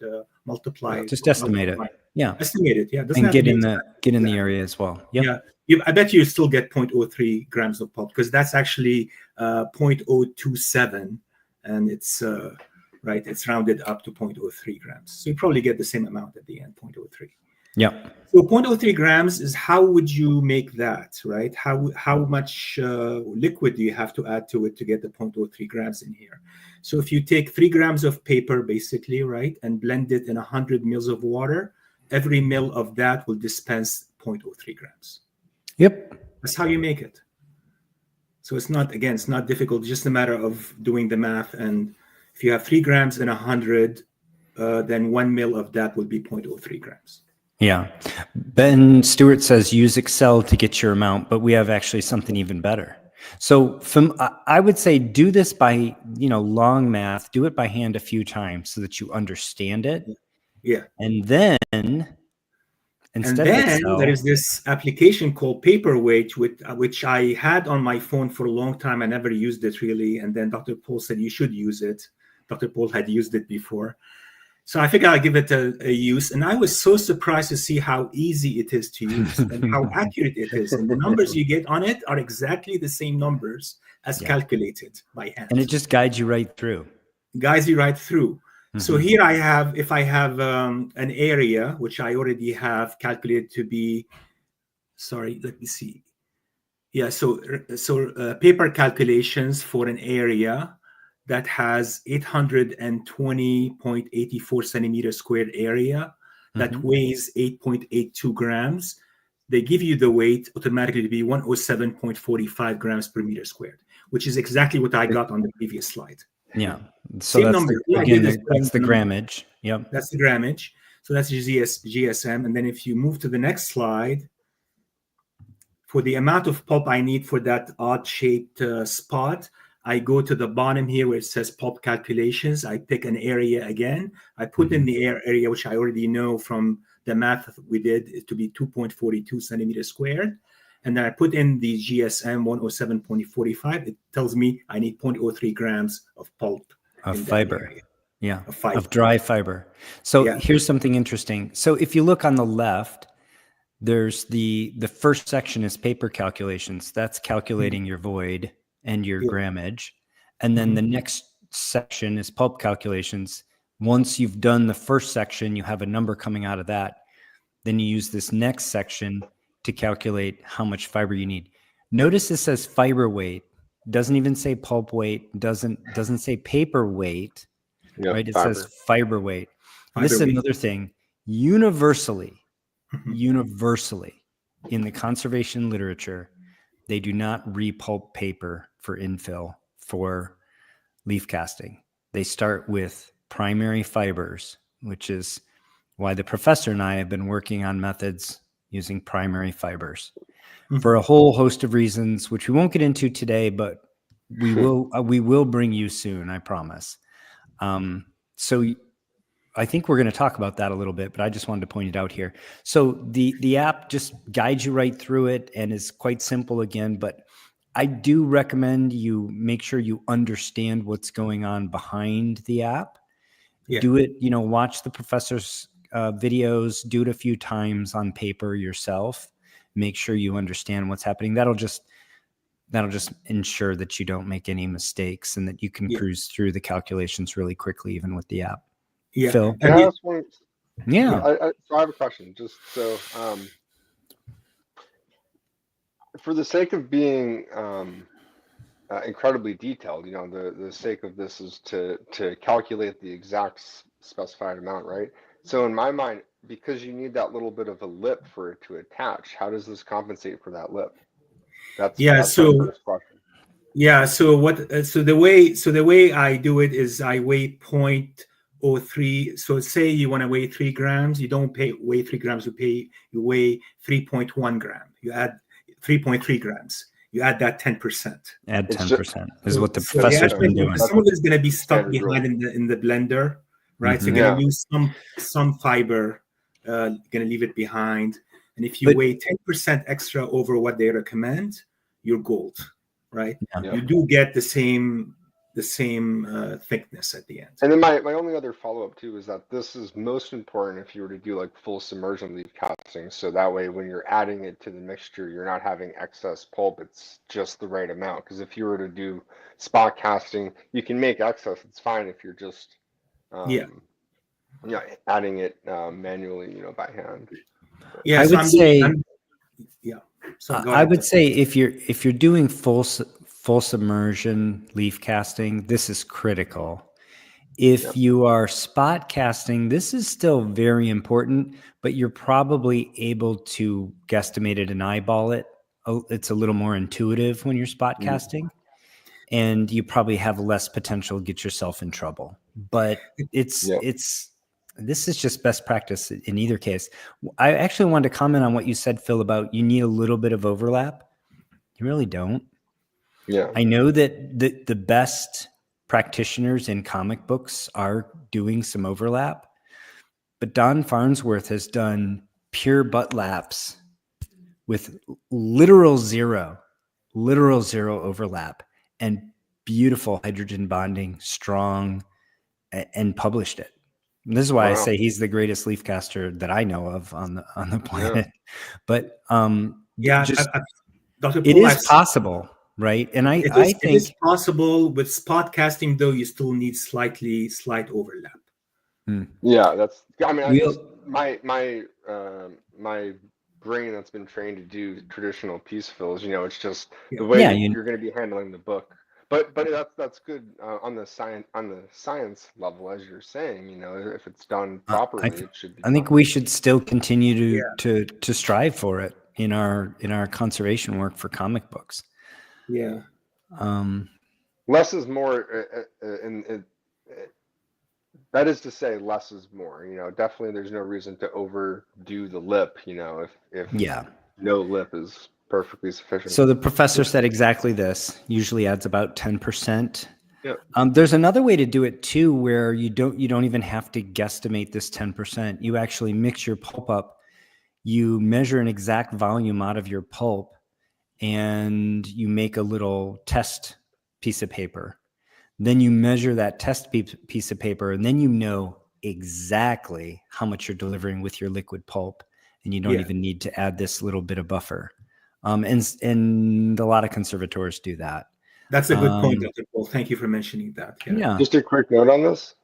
multiply. Just estimate it. Yeah. Estimate it. Yeah. And get in the area as well. Yep. Yeah. I bet you still get 0.03 grams of pulp, because that's actually 0.027, and it's right. It's rounded up to 0.03 grams. So you probably get the same amount at the end, 0.03. Yeah. So 0.03 grams is, how would you make that, right? How much liquid do you have to add to it to get the 0.03 grams in here? So if you take 3 grams of paper, basically, right, and blend it in 100 mils of water, every mil of that will dispense 0.03 grams. Yep. That's how you make it. So it's not difficult. It's just a matter of doing the math. And if you have 3 grams in 100, then 1 mil of that will be 0.03 grams. Yeah. Ben Stewart says use Excel to get your amount, but we have actually something even better. So I would say do this by, long math, do it by hand a few times so that you understand it. Yeah. And then instead of then Excel, there is this application called Paperweight, which I had on my phone for a long time. I never used it really. And then Dr. Paul said you should use it. Dr. Paul had used it before. So I figured I'd give it a use. And I was so surprised to see how easy it is to use and how accurate it is. And the numbers you get on it are exactly the same numbers as calculated by hand. And it just guides you right through. Guides you right through. So here I have, if I have an area, which I already have calculated to be, sorry, let me see. Yeah, so paper calculations for an area that has 820.84 centimeter squared area that weighs 8.82 grams. They give you the weight automatically to be 107.45 grams per meter squared, which is exactly what I got on the previous slide. Yeah. So Same that's number. that's the grammage. Yep. That's the grammage. So that's GSM. And then if you move to the next slide, for the amount of pulp I need for that odd-shaped spot, I go to the bottom here where it says pulp calculations. I pick an area again. I put in the area, which I already know from the math we did, to be 2.42 centimeters squared. And then I put in the GSM 107.45. It tells me I need 0.03 grams of pulp. Of fiber. Yeah. Of dry fiber. So here's something interesting. So if you look on the left, there's the first section is paper calculations. That's calculating your void and your grammage. And then the next section is pulp calculations. Once you've done the first section, you have a number coming out of that. Then you use this next section to calculate how much fiber you need. Notice it says fiber weight. Doesn't even say pulp weight. Doesn't say paper weight. Right? It says fiber weight. This is another thing. Universally in the conservation literature, they do not repulp paper for infill for leaf casting. They start with primary fibers, which is why the professor and I have been working on methods using primary fibers for a whole host of reasons, which we won't get into today, but we will bring you soon, I promise. So I think we're going to talk about that a little bit, but I just wanted to point it out here. So the app just guides you right through it and is quite simple again, but I do recommend you make sure you understand what's going on behind the app. Yeah. Do it, watch the professor's videos, do it a few times on paper yourself. Make sure you understand what's happening. That'll just ensure that you don't make any mistakes and that you can cruise through the calculations really quickly, even with the app. Yeah. Phil? Can I ask one? Yeah. So I have a question. Just so, for the sake of being incredibly detailed, the sake of this is to calculate the exact specified amount, right? So in my mind, because you need that little bit of a lip for it to attach, how does this compensate for that lip? That's my first question. Yeah. So the way I do it is I weigh 0.03. So say you want to weigh 3 grams, you don't weigh 3 grams, you weigh 3.1 gram. You add 3.3 grams. You add that 10%. Add 10% is what the professor's been doing. Some of it's going to be stuck behind in the blender, right? So you're going to lose some fiber, going to leave it behind. And if you weigh 10% extra over what they recommend, you're gold, right? Yeah. You do get the same thickness at the end. And then my only other follow-up too is that this is most important if you were to do like full submersion leaf casting. So that way when you're adding it to the mixture, you're not having excess pulp. It's just the right amount. Because if you were to do spot casting, you can make excess. It's fine if you're just adding it manually, by hand. Yeah, I would say. So I would say if you're doing full submersion leaf casting, this is critical. If you are spot casting, this is still very important, but you're probably able to guesstimate it and eyeball it. It's a little more intuitive when you're spot casting, and you probably have less potential to get yourself in trouble. But it's this is just best practice in either case. I actually wanted to comment on what you said, Phil, about you need a little bit of overlap. You really don't. Yeah. I know that the best practitioners in comic books are doing some overlap, but Don Farnsworth has done pure butt laps with literal zero overlap and beautiful hydrogen bonding, strong, and published it. And this is why I Wow. say he's the greatest leaf caster that I know of on the planet. But Yeah, just Dr. it Paul, is possible, right? And I it think is possible with podcasting, though. You still need slight overlap. Yeah, that's. I mean, We'll- my brain that's been trained to do traditional piece fills. It's just Yeah. the way Yeah, you're going to be handling the book. But that's good on the science level, as you're saying. If it's done properly, it should be. I think fine. we should still continue to strive for it in our conservation work for comic books. Yeah. Less is more, that is to say, less is more. Definitely, there's no reason to overdo the lip. If Yeah. no lip is perfectly sufficient. So the professor said exactly this. Usually adds about 10%. Yep. There's another way to do it too, where you don't even have to guesstimate this 10%. You actually mix your pulp up. You measure an exact volume out of your pulp, and you make a little test piece of paper. Then you measure that test piece of paper, and then you know exactly how much you're delivering with your liquid pulp, and you don't even need to add this little bit of buffer. And a lot of conservators do that. That's a good point, Dr. Paul. Thank you for mentioning that. Yeah. Just a quick note on this.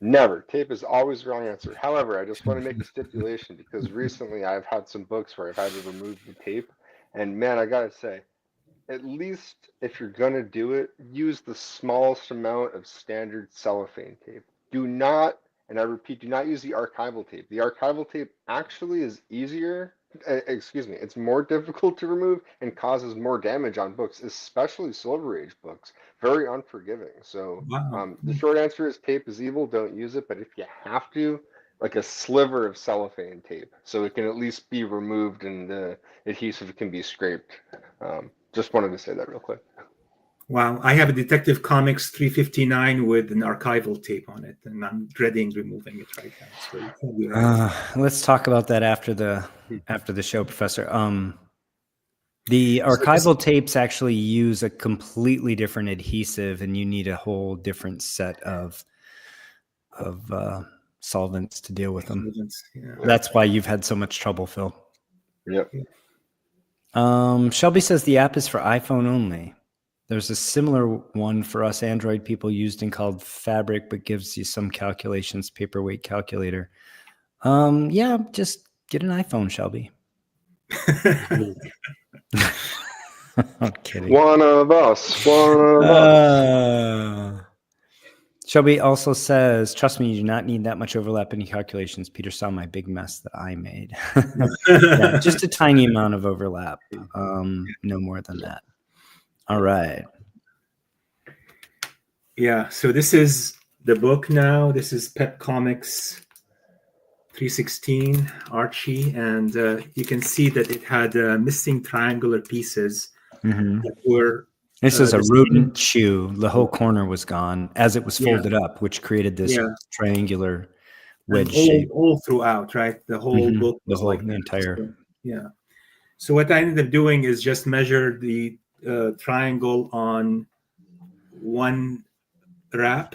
Never. Tape is always the wrong answer. However, I just want to make a stipulation because recently I've had some books where I've had to remove the tape. And man, I got to say, at least if you're going to do it, use the smallest amount of standard cellophane tape. Do not, and I repeat, do not use the archival tape. The archival tape actually is easier. It's more difficult to remove and causes more damage on books, especially Silver Age books. Very unforgiving. So the short answer is tape is evil. Don't use it. But if you have to, like a sliver of cellophane tape, so it can at least be removed and the adhesive can be scraped. Just wanted to say that real quick. Wow, I have a Detective Comics 359 with an archival tape on it, and I'm dreading removing it right now. So let's talk about that after the show, Professor. The archival tapes actually use a completely different adhesive, and you need a whole different set of solvents to deal with them. Yeah. That's why you've had so much trouble, Phil. Yep. Shelby says the app is for iPhone only. There's a similar one for us Android people used and called Fabric, but gives you some calculations, paperweight calculator. Yeah, just get an iPhone, Shelby. I'm kidding. One of us. Shelby also says, trust me, you do not need that much overlap in your calculations. Peter saw my big mess that I made. Yeah, just a tiny amount of overlap. No more than that. All right. Yeah, so this is the book now. This is Pep Comics 316 Archie, and you can see that it had missing triangular pieces that were. This is a rodent shoe. The whole corner was gone as it was folded up, which created this triangular wedge shape. All throughout, right? The whole book was the entire. So, yeah. So what I ended up doing is just measure the triangle on one wrap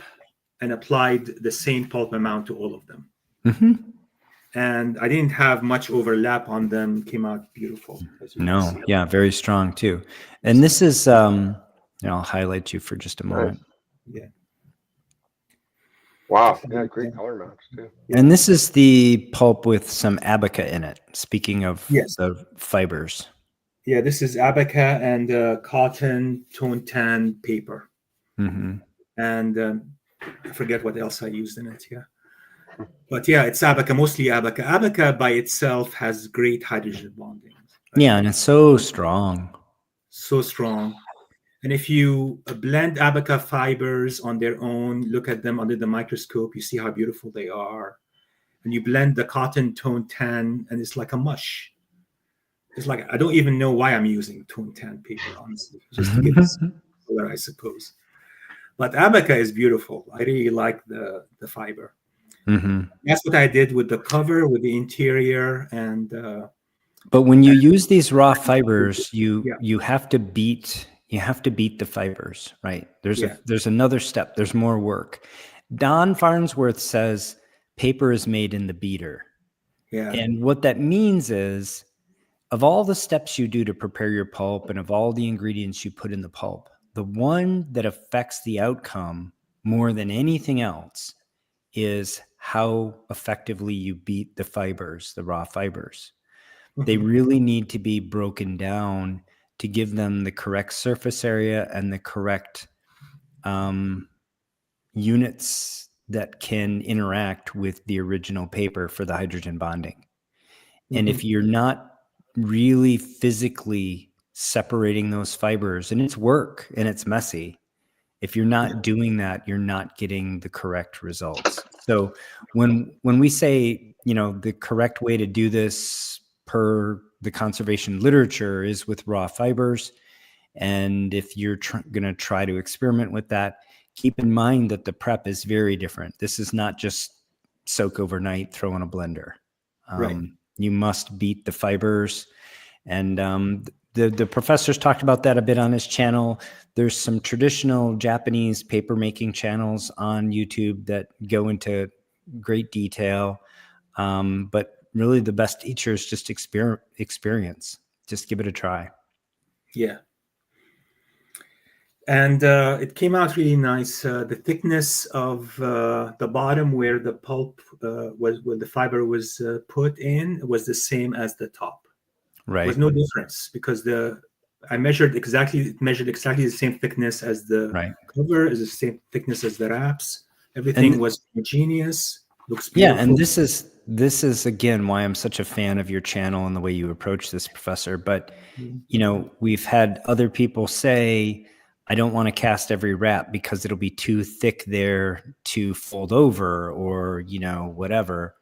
and applied the same pulp amount to all of them. And I didn't have much overlap on them. It came out beautiful. No, yeah, very strong too. And this is, I'll highlight you for just a moment. Yeah. Wow. Yeah, great color match too. And this is the pulp with some abaca in it. Speaking of the fibers. Yeah, this is abaca and cotton tone tan paper. And I forget what else I used in it. Yeah. But yeah, it's abaca, mostly abaca. Abaca by itself has great hydrogen bonding. Right? Yeah, and it's so strong. So strong. And if you blend abaca fibers on their own, look at them under the microscope, you see how beautiful they are. and you blend the cotton tone tan, and it's like a mush. It's like, I don't even know why I'm using tone tan paper, honestly, just to get this color, I suppose. But Abaca is beautiful. I really like the fiber. That's what I did with the cover, with the interior, and but when you use these raw fibers, you have to beat the fibers, right? There's another step. There's more work. Don Farnsworth says paper is made in the beater. Yeah. And what that means is, of all the steps you do to prepare your pulp and of all the ingredients you put in the pulp, the one that affects the outcome more than anything else is how effectively you beat the fibers, the raw fibers. They really need to be broken down to give them the correct surface area and the correct units that can interact with the original paper for the hydrogen bonding. And if you're not really physically separating those fibers, and it's work and it's messy, if you're not doing that, you're not getting the correct results. So when we say, the correct way to do this per the conservation literature is with raw fibers, and if you're going to try to experiment with that, keep in mind that the prep is very different. This is not just soak overnight, throw in a blender. Right. You must beat the fibers. And the professor's talked about that a bit on his channel. There's some traditional Japanese paper making channels on YouTube that go into great detail. But really the best teacher is just experience. Just give it a try. Yeah. And it came out really nice. The thickness of the bottom where the pulp where the fiber was put in was the same as the top. Right. There was no difference because I measured exactly the same thickness as the cover, is the same thickness as the wraps. Everything was homogeneous. Looks beautiful. Yeah, and this is again why I'm such a fan of your channel and the way you approach this, Professor. But we've had other people say, I don't want to cast every wrap because it'll be too thick there to fold over, or whatever.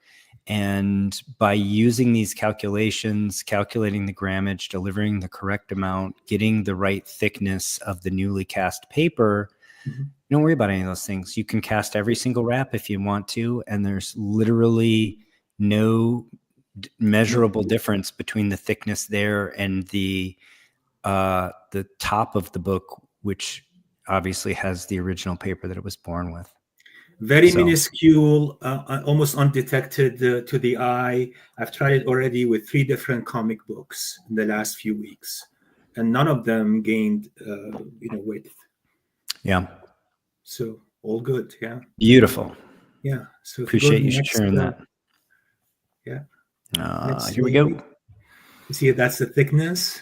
And by using these calculations, calculating the grammage, delivering the correct amount, getting the right thickness of the newly cast paper, don't worry about any of those things. You can cast every single wrap if you want to, and there's literally no measurable difference between the thickness there and the top of the book, which obviously has the original paper that it was born with. Very minuscule, almost undetected to the eye. I've tried it already with 3 different comic books in the last few weeks, and none of them gained, width. Yeah. So all good. Yeah. Beautiful. Yeah. So appreciate you sharing that. Yeah. Here we go. You see, that's the thickness.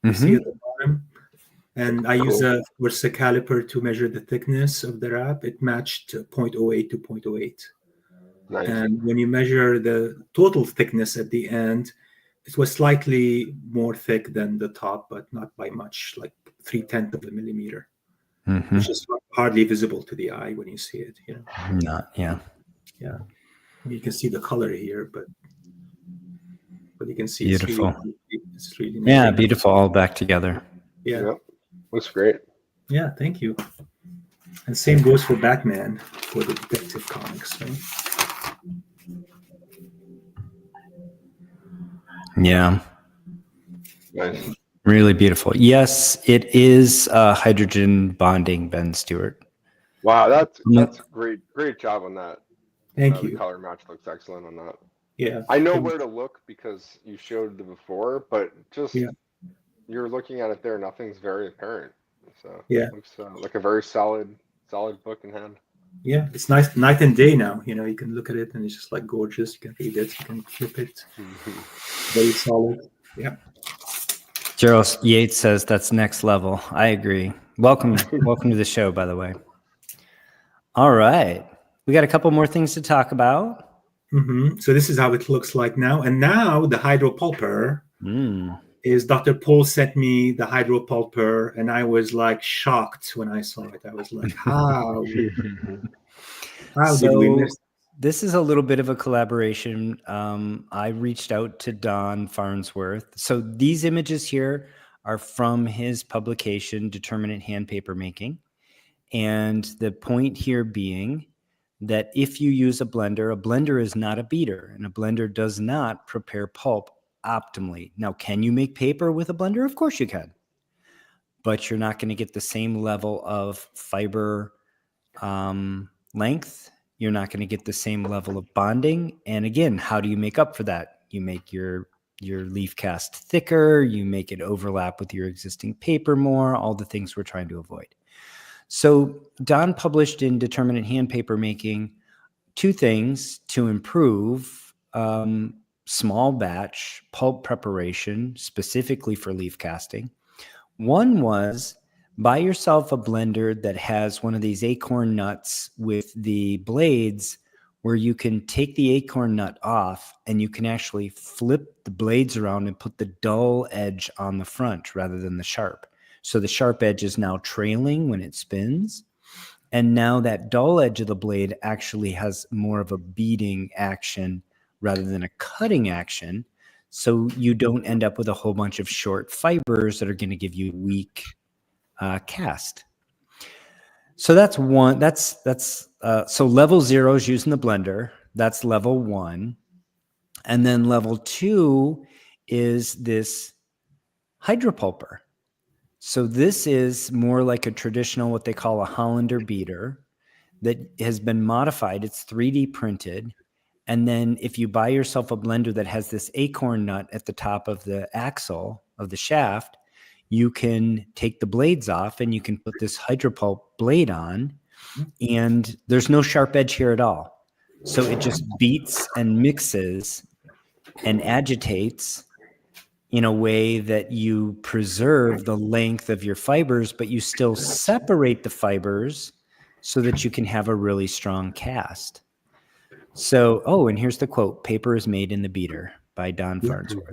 You see at the bottom. And I use a caliper to measure the thickness of the wrap. It matched 0.08 to 0.08. Nice. And when you measure the total thickness at the end, it was slightly more thick than the top, but not by much, like 0.3 of a millimeter, which is hardly visible to the eye when you see it. Not, yeah. Yeah. You can see the color here, but you can see beautiful. It's really nice. Yeah, nice. Beautiful, all back together. Yeah. Yep. Looks great. Yeah, thank you. And same goes for Batman, for the Detective Comics, right? Yeah. Nice. Really beautiful. Yes, it is hydrogen bonding, Ben Stewart. Wow, that's great. Great job on that. Thank you. The color match looks excellent on that. Yeah. I know where to look because you showed the before, but just you're looking at it there, nothing's very apparent. So it looks like a very solid book in hand. Yeah, it's nice night and day now. You can look at it and it's just like gorgeous. You can read it, you can flip it. Very solid. Yeah. Gerald Yates says that's next level. I agree. Welcome to the show, by the way. All right. We got a couple more things to talk about. So this is how it looks like now. And now the hydropulper is Dr. Paul sent me the hydropulper, and I was like shocked when I saw it. I was like, how did we miss? this is a little bit of a collaboration. I reached out to Don Farnsworth. So these images here are from his publication, Determinate Hand Paper Making. And the point here being that if you use a blender is not a beater, and a blender does not prepare pulp optimally. Now, can you make paper with a blender? Of course you can. But you're not going to get the same level of fiber length. You're not going to get the same level of bonding. And again, how do you make up for that? You make your leaf cast thicker, you make it overlap with your existing paper more, all the things we're trying to avoid. So Don published in Determinate Hand Paper Making 2 things to improve small batch pulp preparation, specifically for leaf casting. One was buy yourself a blender that has one of these acorn nuts with the blades where you can take the acorn nut off and you can actually flip the blades around and put the dull edge on the front rather than the sharp. So the sharp edge is now trailing when it spins. And now that dull edge of the blade actually has more of a beating action rather than a cutting action. So you don't end up with a whole bunch of short fibers that are going to give you weak cast. So that's one. So level 0 is using the blender. That's level 1. And then level 2 is this hydropulper. So this is more like a traditional, what they call a Hollander beater that has been modified. It's 3D printed. And then if you buy yourself a blender that has this acorn nut at the top of the axle of the shaft, you can take the blades off and you can put this hydropulp blade on, and there's no sharp edge here at all. So it just beats and mixes and agitates in a way that you preserve the length of your fibers, but you still separate the fibers so that you can have a really strong cast. So, and here's the quote, "Paper is made in the beater" by Don Farnsworth.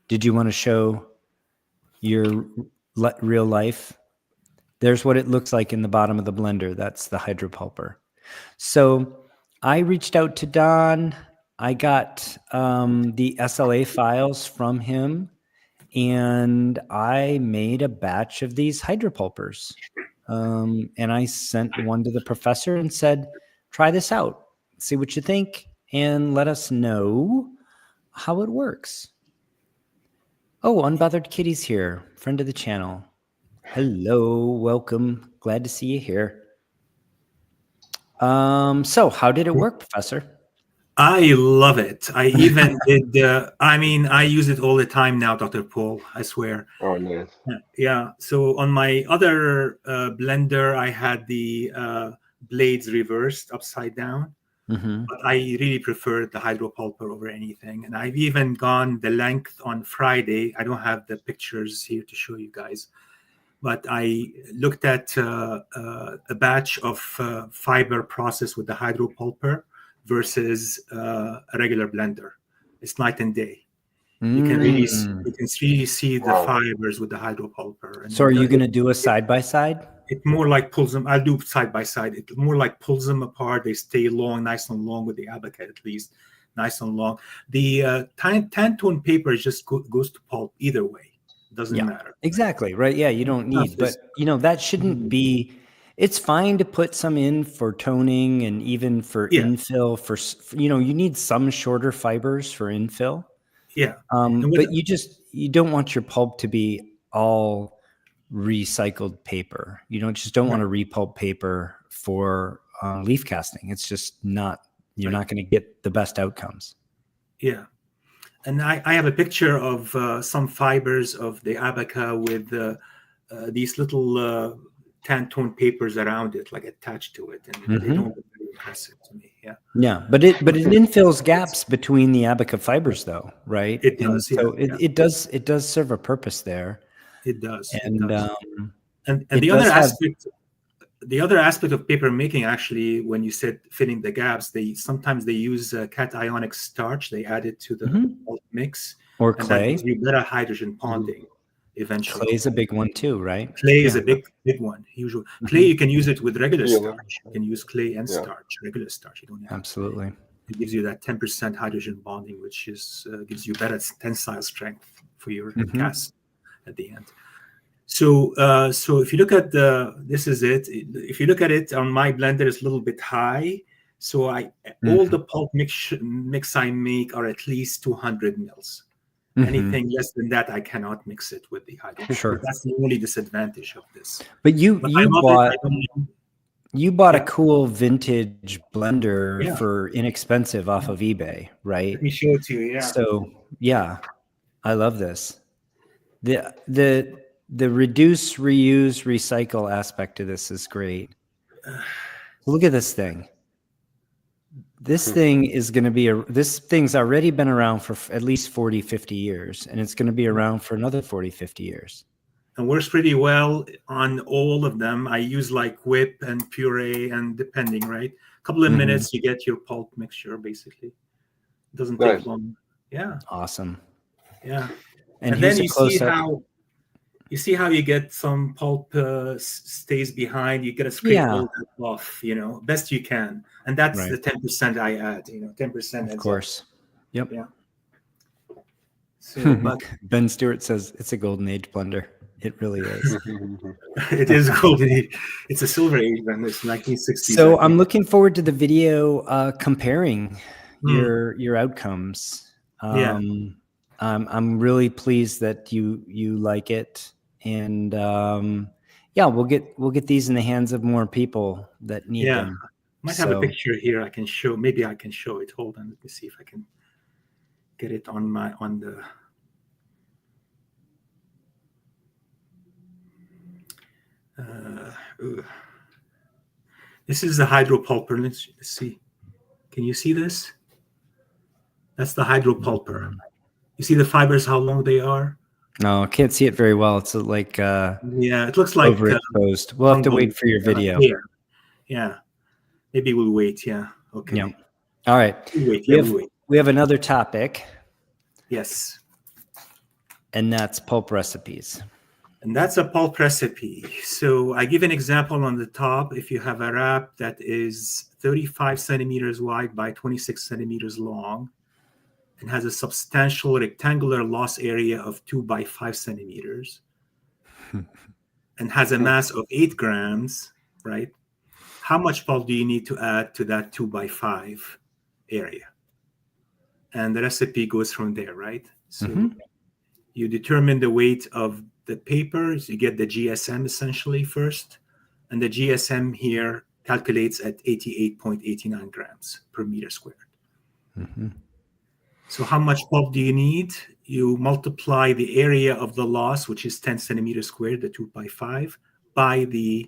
Did you want to show your real life? There's what it looks like in the bottom of the blender. That's the hydropulper. So I reached out to Don. I got the SLA files from him, and I made a batch of these hydropulpers. And I sent one to the professor and said, try this out, see what you think, and let us know how it works. Oh, Unbothered Kitty's here, friend of the channel. Hello, welcome. Glad to see you here. So how did it work, Professor? I love it. I even did, I use it all the time now, Dr. Paul, I swear. Oh, nice. Yeah. So on my other blender, I had the blades reversed upside down. But I really preferred the hydropulper over anything. And I've even gone the length on Friday. I don't have the pictures here to show you guys, but I looked at a batch of fiber processed with the hydropulper versus a regular blender. It's night and day. You can really see the fibers with the hydropulper. So are you going to do a side-by-side? It more like pulls them. I'll do side by side. It more like pulls them apart. They stay long, nice and long with the Abaca, at least nice and long. The Tantone paper just goes to pulp either way. It doesn't matter. Exactly. Right. Yeah. You don't need, but that shouldn't be. It's fine to put some in for toning and even for infill. For you need some shorter fibers for infill. Yeah. But you don't want your pulp to be all recycled paper. You don't want to repulp paper for leaf casting. It's just not, you're not going to get the best outcomes. Yeah. And I have a picture of some fibers of the Abaca with these little Tantone papers around it, like attached to it. And they don't look very impressive to me. Yeah. Yeah. But it infills gaps between the Abaca fibers though, right? It does. So it does serve a purpose there. It does. And the other aspect of paper making, actually, when you said filling the gaps, sometimes they use cationic starch. They add it to the pulp mix, or clay. That gives you better hydrogen bonding. eventually. Clay is a big one too, right? Clay is Yeah. a big one. Usually, clay you can use it with regular Yeah. starch. You can use clay and Yeah. starch, regular starch. You don't have. Absolutely. It gives you that 10% hydrogen bonding, which is gives you better tensile strength for your Mhm. cast at the end. So, so if you look at this is it. If you look at it on my blender, it's a little bit high. So all the pulp mix I make are at least 200 mils. Mhm. Anything less than that, I cannot mix it with the hydrogen. Sure. That's the only disadvantage of this. But you But I love bought it. I don't- you bought a Yeah. cool vintage blender Yeah. for inexpensive off of eBay, right? Let me show it to you. Yeah. So yeah, I love this. The reduce, reuse, recycle aspect of this is great. Look at this thing. This thing is going to be this thing's already been around for at least 40, 50 years, and it's going to be around for another 40, 50 years. And works pretty well on all of them. I use like whip and puree, and depending, right? A couple of minutes, you get your pulp mixture. Basically, it doesn't take Nice. long. Yeah, Awesome. yeah. And And here's then a you see close-up. how you get some pulp stays behind. You gotta scrape Yeah. all that off, best you can. And that's Right. the 10% I add. 10%. Of course. Yep. Yeah. So, but Ben Stewart says it's a golden age blender. It really is. it is golden. It's a silver age, man. It's 1960s. So I I'm think. looking forward to the video comparing Hmm. your outcomes. Yeah. I'm really pleased that you like it, and yeah, we'll get these in the hands of more people that need Yeah. them. Might have a So- picture here I can show. Maybe I can show it. Hold on. Let me see if I can get it on the. Ooh. This is the hydropulper. Let's see. Can you see this? That's the hydropulper. You see the fibers, how long they are? No, I can't see it very well. It's like Yeah, it looks like overexposed. We'll have to fungal, wait for your video. hair. Yeah. Maybe we'll wait. Yeah. Okay. Yeah. All right. We'll wait. We Yeah, have, we'll wait. we have another topic, Yes. and that's pulp recipes. And that's a pulp recipe. So I give an example on the top. If you have a wrap that is 35 centimeters wide by 26 centimeters long and has a substantial rectangular loss area of 2 by 5 centimeters and has a mass of 8 grams, right? How much pulp do you need to add to that 2 by 5 area? And the recipe goes from there, right? So you determine the weight of the papers, you get the GSM essentially first, and the GSM here calculates at 88.89 grams per meter squared. So how much pulp do you need? You multiply the area of the loss, which is 10 centimeters squared, the 2 by 5, by the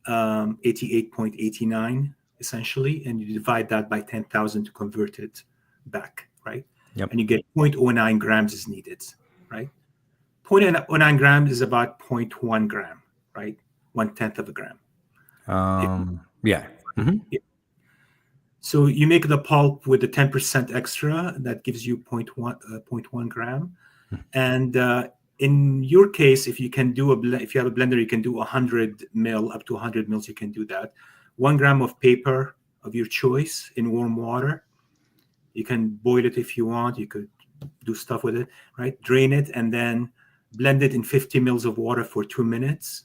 88.89 essentially, and you divide that by 10,000 to convert it back, right? Yep. And you get 0.09 grams is needed, right? 0.09 grams is about 0.1 gram, right? 1/10 of a gram. Yeah. So you make the pulp with the 10% extra, that gives you 0.1 gram. And in your case, if you can do if you have a blender, you can do 100 mil, up to 100 mils, you can do that. 1 gram of paper of your choice in warm water. You can boil it if you want. You could do stuff with it, right? Drain it and then blend it in 50 mils of water for 2 minutes.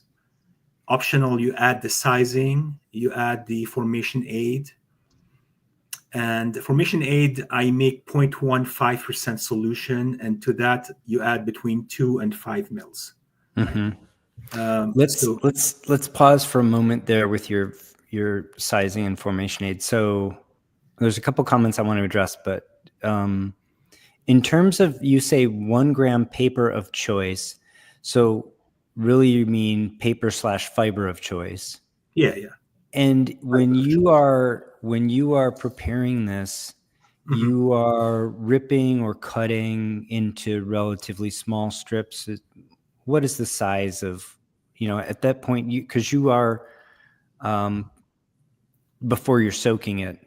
Optional, you add the sizing, you add the formation aid. And the formation aid, I make 0.15% solution. And to that, you add between 2 and 5 mils. Let's pause for a moment there with your sizing and formation aid. So there's a couple comments I want to address, but in terms of, you say 1 gram paper of choice, so really you mean paper / fiber of choice. Yeah. And when you are preparing this, you are ripping or cutting into relatively small strips. What is the size of, at that point, because you are, before you're soaking it,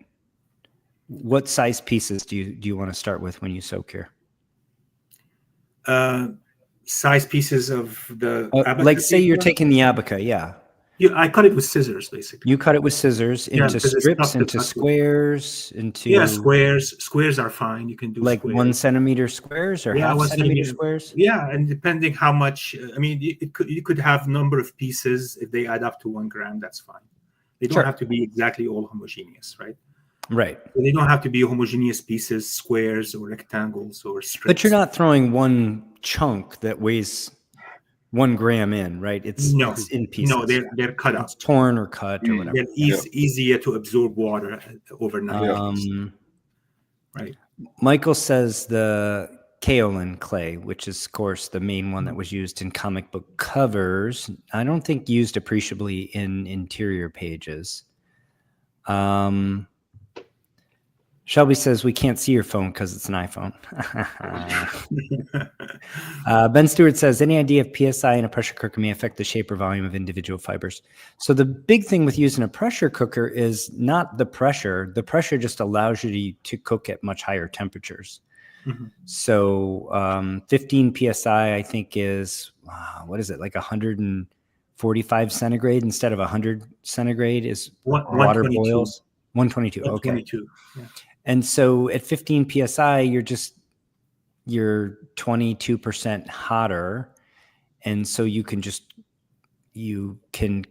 what size pieces do you want to start with when you soak here? size pieces of the Like say you're paper. taking the Abaca, yeah. I cut it with scissors, basically. You cut it with scissors Yeah, into because it's strips, tough to into cut with. squares, into Yeah, squares are fine. You can do like squares. 1 centimeter squares or Yeah, half 1 centimeter centimeter. squares. Yeah, and depending how much, I mean, you could have number of pieces. If they add up to 1 gram, that's fine. They don't Sure. have to be exactly all homogeneous, right? Right. They don't have to be homogeneous pieces, squares or rectangles or strips. But you're not throwing one chunk that weighs 1 gram in, right? It's in pieces. No, they're cut up. It's torn or cut or whatever. They're easier to absorb water overnight. Right. Michael says the kaolin clay, which is, of course, the main one that was used in comic book covers. I don't think used appreciably in interior pages. Shelby says we can't see your phone because it's an iPhone. Ben Stewart says, any idea if PSI in a pressure cooker may affect the shape or volume of individual fibers? So the big thing with using a pressure cooker is not the pressure. The pressure just allows you to cook at much higher temperatures. Mm-hmm. So 15 PSI, I think is, what is it, like 145 centigrade instead of 100 centigrade is water boils? 122. 122, okay. Yeah. And so at 15 PSI, you're 22% hotter. And so you can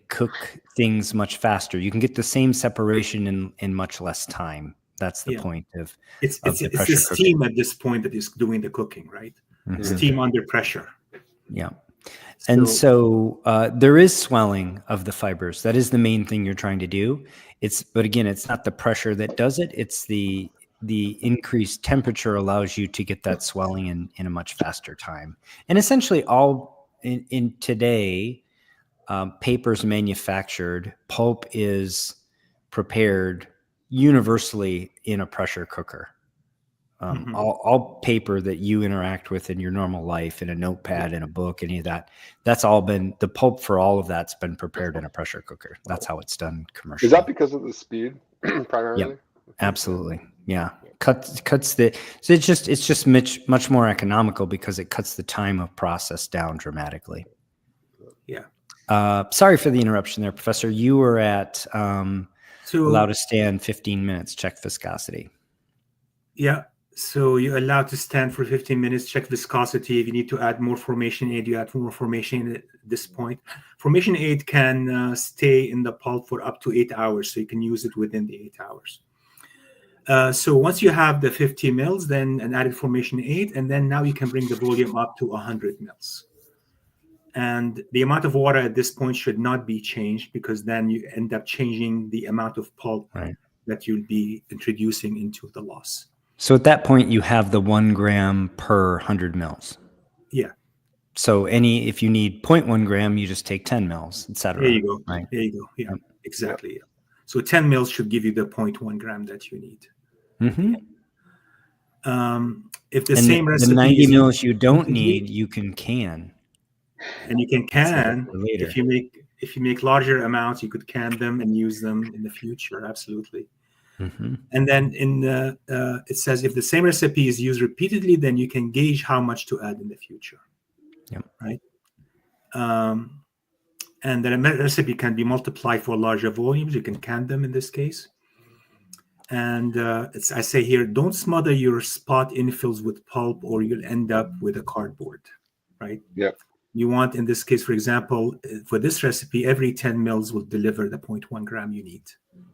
cook things much faster. You can get the same separation in much less time. That's the point of it's the steam at this point that is doing the cooking, right? Mm-hmm. Steam under pressure. Yeah. And so there is swelling of the fibers. That is the main thing you're trying to do. But again, it's not the pressure that does it. It's the increased temperature allows you to get that swelling in a much faster time. And essentially all in today, paper's manufactured, pulp is prepared universally in a pressure cooker. All paper that you interact with in your normal life, in a notepad, in a book, any of that, that's all been, the pulp for all of that's been prepared in a pressure cooker. That's how it's done commercially. Is that because of the speed primarily? Yep, absolutely. Yeah. Cuts the, so it's just much more economical because it cuts the time of process down dramatically. Yeah. Sorry for the interruption there, Professor. You were at allowed to stand 15 minutes, check viscosity. Yeah. So you're allowed to stand for 15 minutes, check viscosity. If you need to add more formation aid, you add more formation aid at this point. Formation aid can stay in the pulp for up to 8 hours, so you can use it within the 8 hours. So once you have the 50 mils, then an added formation aid, and then now you can bring the volume up to 100 mils. And the amount of water at this point should not be changed, because then you end up changing the amount of pulp that you'll be introducing into the loss. So at that point, you have the 1 gram per 100 mils. Yeah. So if you need 0.1 gram, you just take 10 mils, et cetera. There you go. Right? There you go. Yeah, exactly. Yeah. So 10 mils should give you the 0.1 gram that you need. Mm-hmm. If the same recipe, the 90 mils you don't need, you can can. And you can if you make larger amounts, you could can them and use them in the future. Absolutely. Mm-hmm. And then it says if the same recipe is used repeatedly, then you can gauge how much to add in the future. Yep. Right. And then a recipe can be multiplied for larger volumes. You can can them in this case. And I say here, don't smother your spot infills with pulp, or you'll end up with a cardboard. Right. Yep. You want, in this case, for example, for this recipe, every 10 mils will deliver the 0.1 gram you need.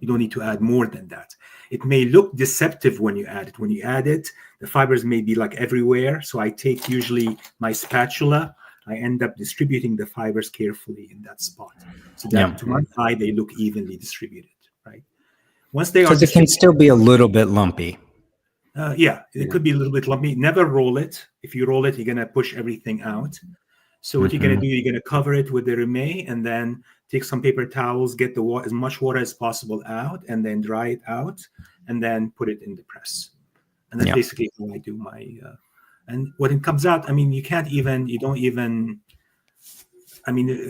You don't need to add more than that. It may look deceptive when you add it. When you add it, the fibers may be like everywhere. So I take usually my spatula. I end up distributing the fibers carefully in that spot, so that to my eye, they look evenly distributed, right? Once they are, because it can still be a little bit lumpy. It could be a little bit lumpy. Never roll it. If you roll it, you're going to push everything out. So what you're going to do, you're going to cover it with the Rimet, and then take some paper towels, get as much water as possible out, and then dry it out, and then put it in the press. And that's basically how I do my, and when it comes out, I mean, a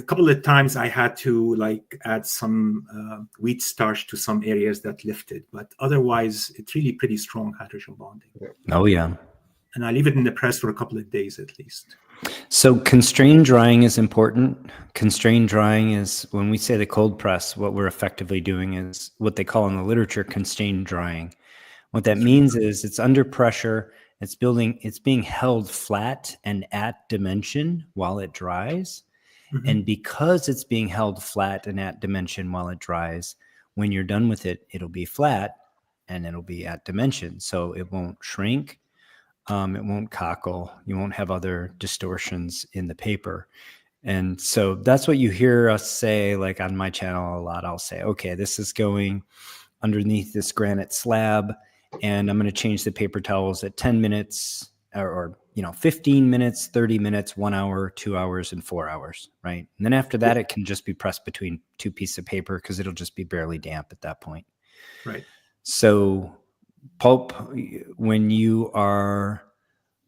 couple of times I had to add some wheat starch to some areas that lifted, but otherwise it's really pretty strong hydrogen bonding. Oh yeah. And I leave it in the press for a couple of days at least. So constrained drying is important. Constrained drying is when we say the cold press, what we're effectively doing is what they call in the literature constrained drying. What that means is it's under pressure, it's being held flat and at dimension while it dries. Mhm. And because it's being held flat and at dimension while it dries, when you're done with it, it'll be flat and it'll be at dimension. So it won't shrink. It won't cockle. You won't have other distortions in the paper. And so that's what you hear us say, like on my channel a lot. I'll say, okay, this is going underneath this granite slab, and I'm going to change the paper towels at 10 minutes or 15 minutes, 30 minutes, 1 hour, 2 hours, and 4 hours, right? And then after that, it can just be pressed between two pieces of paper because it'll just be barely damp at that point. Right. So pulp, when you are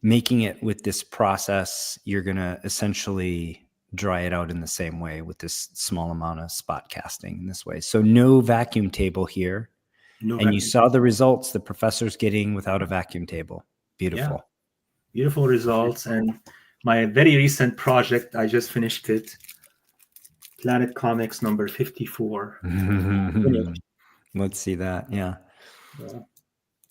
making it with this process, you're going to essentially dry it out in the same way with this small amount of spot casting in this way. So no vacuum table here. No And you vacuum. saw the results the professor's getting without a vacuum table. Beautiful. Beautiful results. And my very recent project, I just finished it. Planet Comics number 54. Let's see that. Yeah.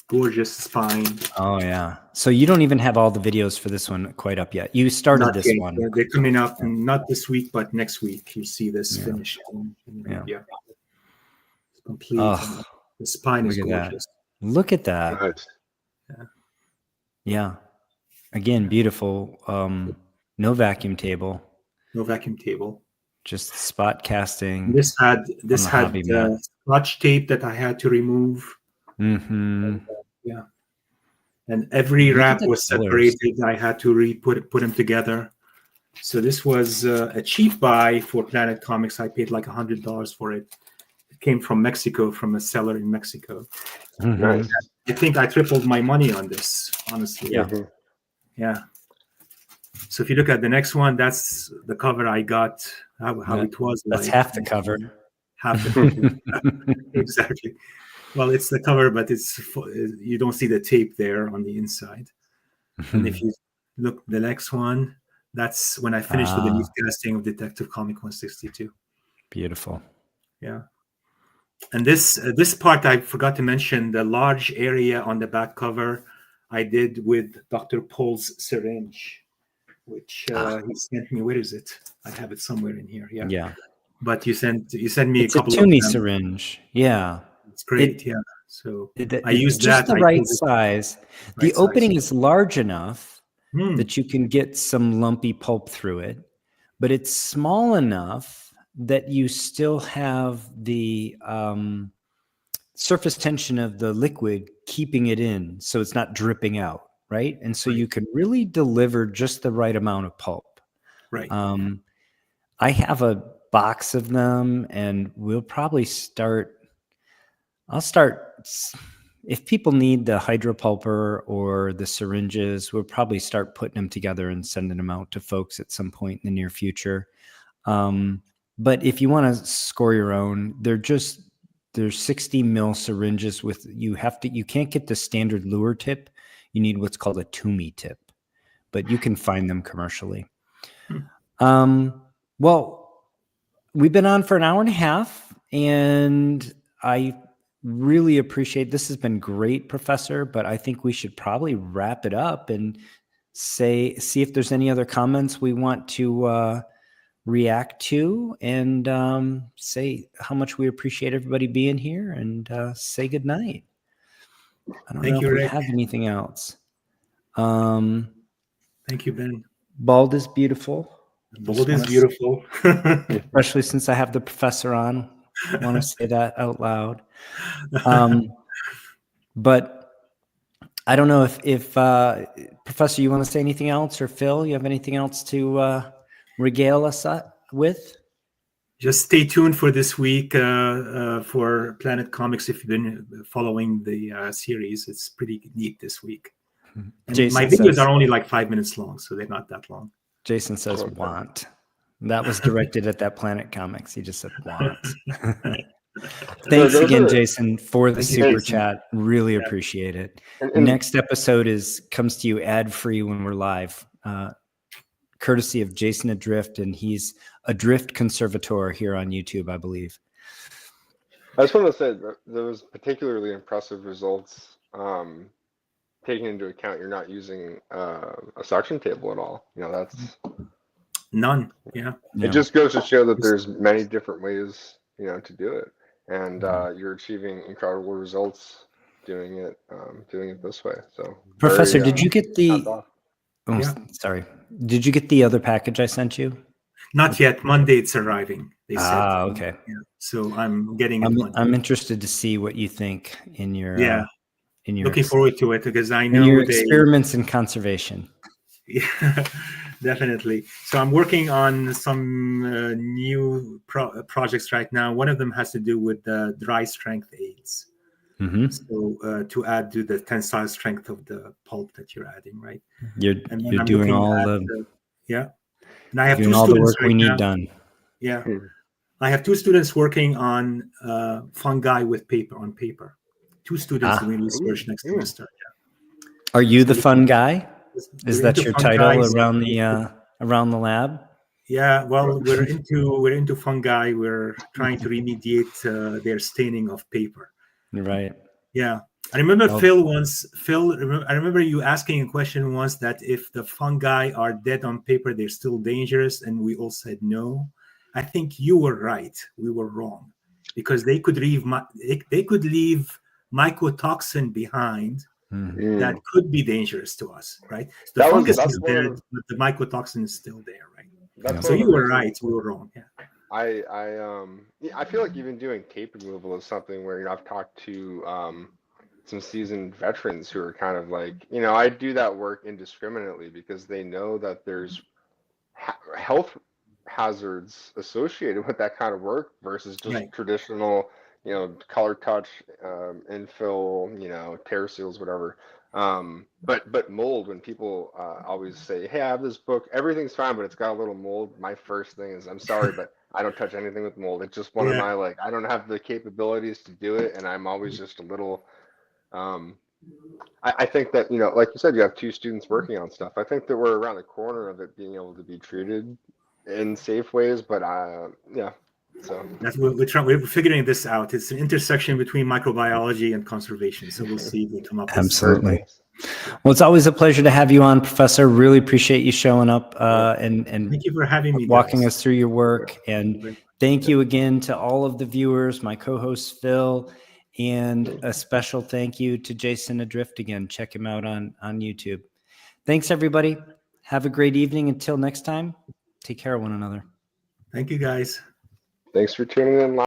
Gorgeous spine. Oh, yeah. So you don't even have all the videos for this one quite up yet. You started Not this yet. one. They're coming up, not this week, but next week. You see this Yeah. finished. Yeah. It's complete. Oh, The spine is look at that. gorgeous. Look at that. Nice. Yeah. Again, beautiful. No vacuum table, No vacuum table. just spot casting. This had the hobby mat. scotch tape that I had to remove. Mm-hmm. And every Look at wrap the was colors. separated. I had to put them together. So this was a cheap buy for Planet Comics. I paid like $100 for it. It came from Mexico, from a seller in Mexico. Nice. I think I tripled my money on this, honestly. Yeah. Mhm. Yeah. So if you look at the next one, that's the cover I got. How Yeah. it was. That's like. half the cover. Half the cover. Exactly. Well, it's the cover, but you don't see the tape there on the inside. And if you look the next one, that's when I finished with the leaf casting of Detective Comic 162. Beautiful. Yeah. And this part I forgot to mention, the large area on the back cover I did with Dr. Paul's syringe, which he sent me. Where is it? I have it somewhere in here. Yeah. Yeah. But you sent me It's a a couple Toomey of them. syringe. Yeah. It's great. Yeah. So I It's used just that. the I right pulled it- size. The right size. opening is large enough Hmm. that you can get some lumpy pulp through it, but it's small enough that you still have the surface tension of the liquid keeping it in, so it's not dripping out, right? And so you can really deliver just the right amount of pulp. Right. I have a box of them, and we'll probably I'll start, if people need the hydropulper or the syringes, we'll probably start putting them together and sending them out to folks at some point in the near future. But if you want to score your own, there's 60 mil syringes with, you can't get the standard lure tip. You need what's called a Toomey tip, but you can find them commercially. Well, we've been on for an hour and a half, and I really appreciate, this has been great, Professor, but I think we should probably wrap it up and see if there's any other comments we want to react to, and say how much we appreciate everybody being here, and say good night. I don't know if we have anything else. Thank you, Ben. Bald is beautiful. Bald is beautiful. Especially since I have the professor on. I want to say that out loud. But I don't know if Professor, you want to say anything else, or Phil, you have anything else to regale us with? Just stay tuned for this week for Planet Comics. If you've been following the series, it's pretty neat this week. And my videos are only like 5 minutes long, so they're not that long. Jason says want. That was directed at that Planet Comics. He just said want. Thanks again, Jason, for the super chat. Really appreciate it. Next episode comes to you ad-free when we're live. courtesy of Jason Adrift, and he's Adrift Conservator here on YouTube, I believe. I just want to say that those particularly impressive results, taking into account you're not using a section table at all. That's None. Yeah. it. Just goes to show that there's many different ways, to do it, and you're achieving incredible results doing it this way. So, Professor, did you get the? hands off. Oh, Yeah. sorry. Did you get the other package I sent you? Not yet. Monday it's arriving. They said. Okay. Yeah. So I'm getting it Monday. I'm interested to see what you think in your in your looking forward to it, because I in know your experiments in conservation. Yeah, definitely. So I'm working on some new projects right now. One of them has to do with the dry strength aids. Mm-hmm. So to add to the tensile strength of the pulp that you're adding, right? You're doing all the and I have doing two all the students work we need done. Yeah, I have two students working on fungi with paper. Two students doing research next semester. Yeah. Are you the fun guy? Is We're that into your fungi, title so- around the lab? Yeah, well, we're into fungi. We're trying to remediate their staining of paper. Right. Yeah, I remember Oh. I remember you asking a question once that if the fungi are dead on paper, they're still dangerous, and we all said no. I think you were right. We were wrong, because they could leave mycotoxin behind that could be danger's to us, right? The fungus is dead, but the mycotoxin is still there, right? So you were right. We were wrong. Yeah. I feel like even doing tape removal is something where I've talked to some seasoned veterans who are kind of like, I do that work indiscriminately because they know that there's health hazards associated with that kind of work versus just traditional, color touch, infill, tear seals, whatever. But mold, when people always say, hey, I have this book, everything's fine, but it's got a little mold. My first thing is, I'm sorry, but I don't touch anything with mold. It's just one of my, I don't have the capabilities to do it. And I'm always just a little, I think that, like you said, you have two students working on stuff. I think that we're around the corner of it being able to be treated in safe ways, but so that's what we're figuring this out. It's an intersection between microbiology and conservation. So we'll see if we come up with absolutely. Well, it's always a pleasure to have you on, Professor. Really appreciate you showing up and thank you for having me, walking us through your work. And thank you again to all of the viewers, my co-host Phil, and a special thank you to Jason Adrift again. Check him out on YouTube. Thanks, everybody. Have a great evening. Until next time, take care of one another. Thank you, guys. Thanks for tuning in live.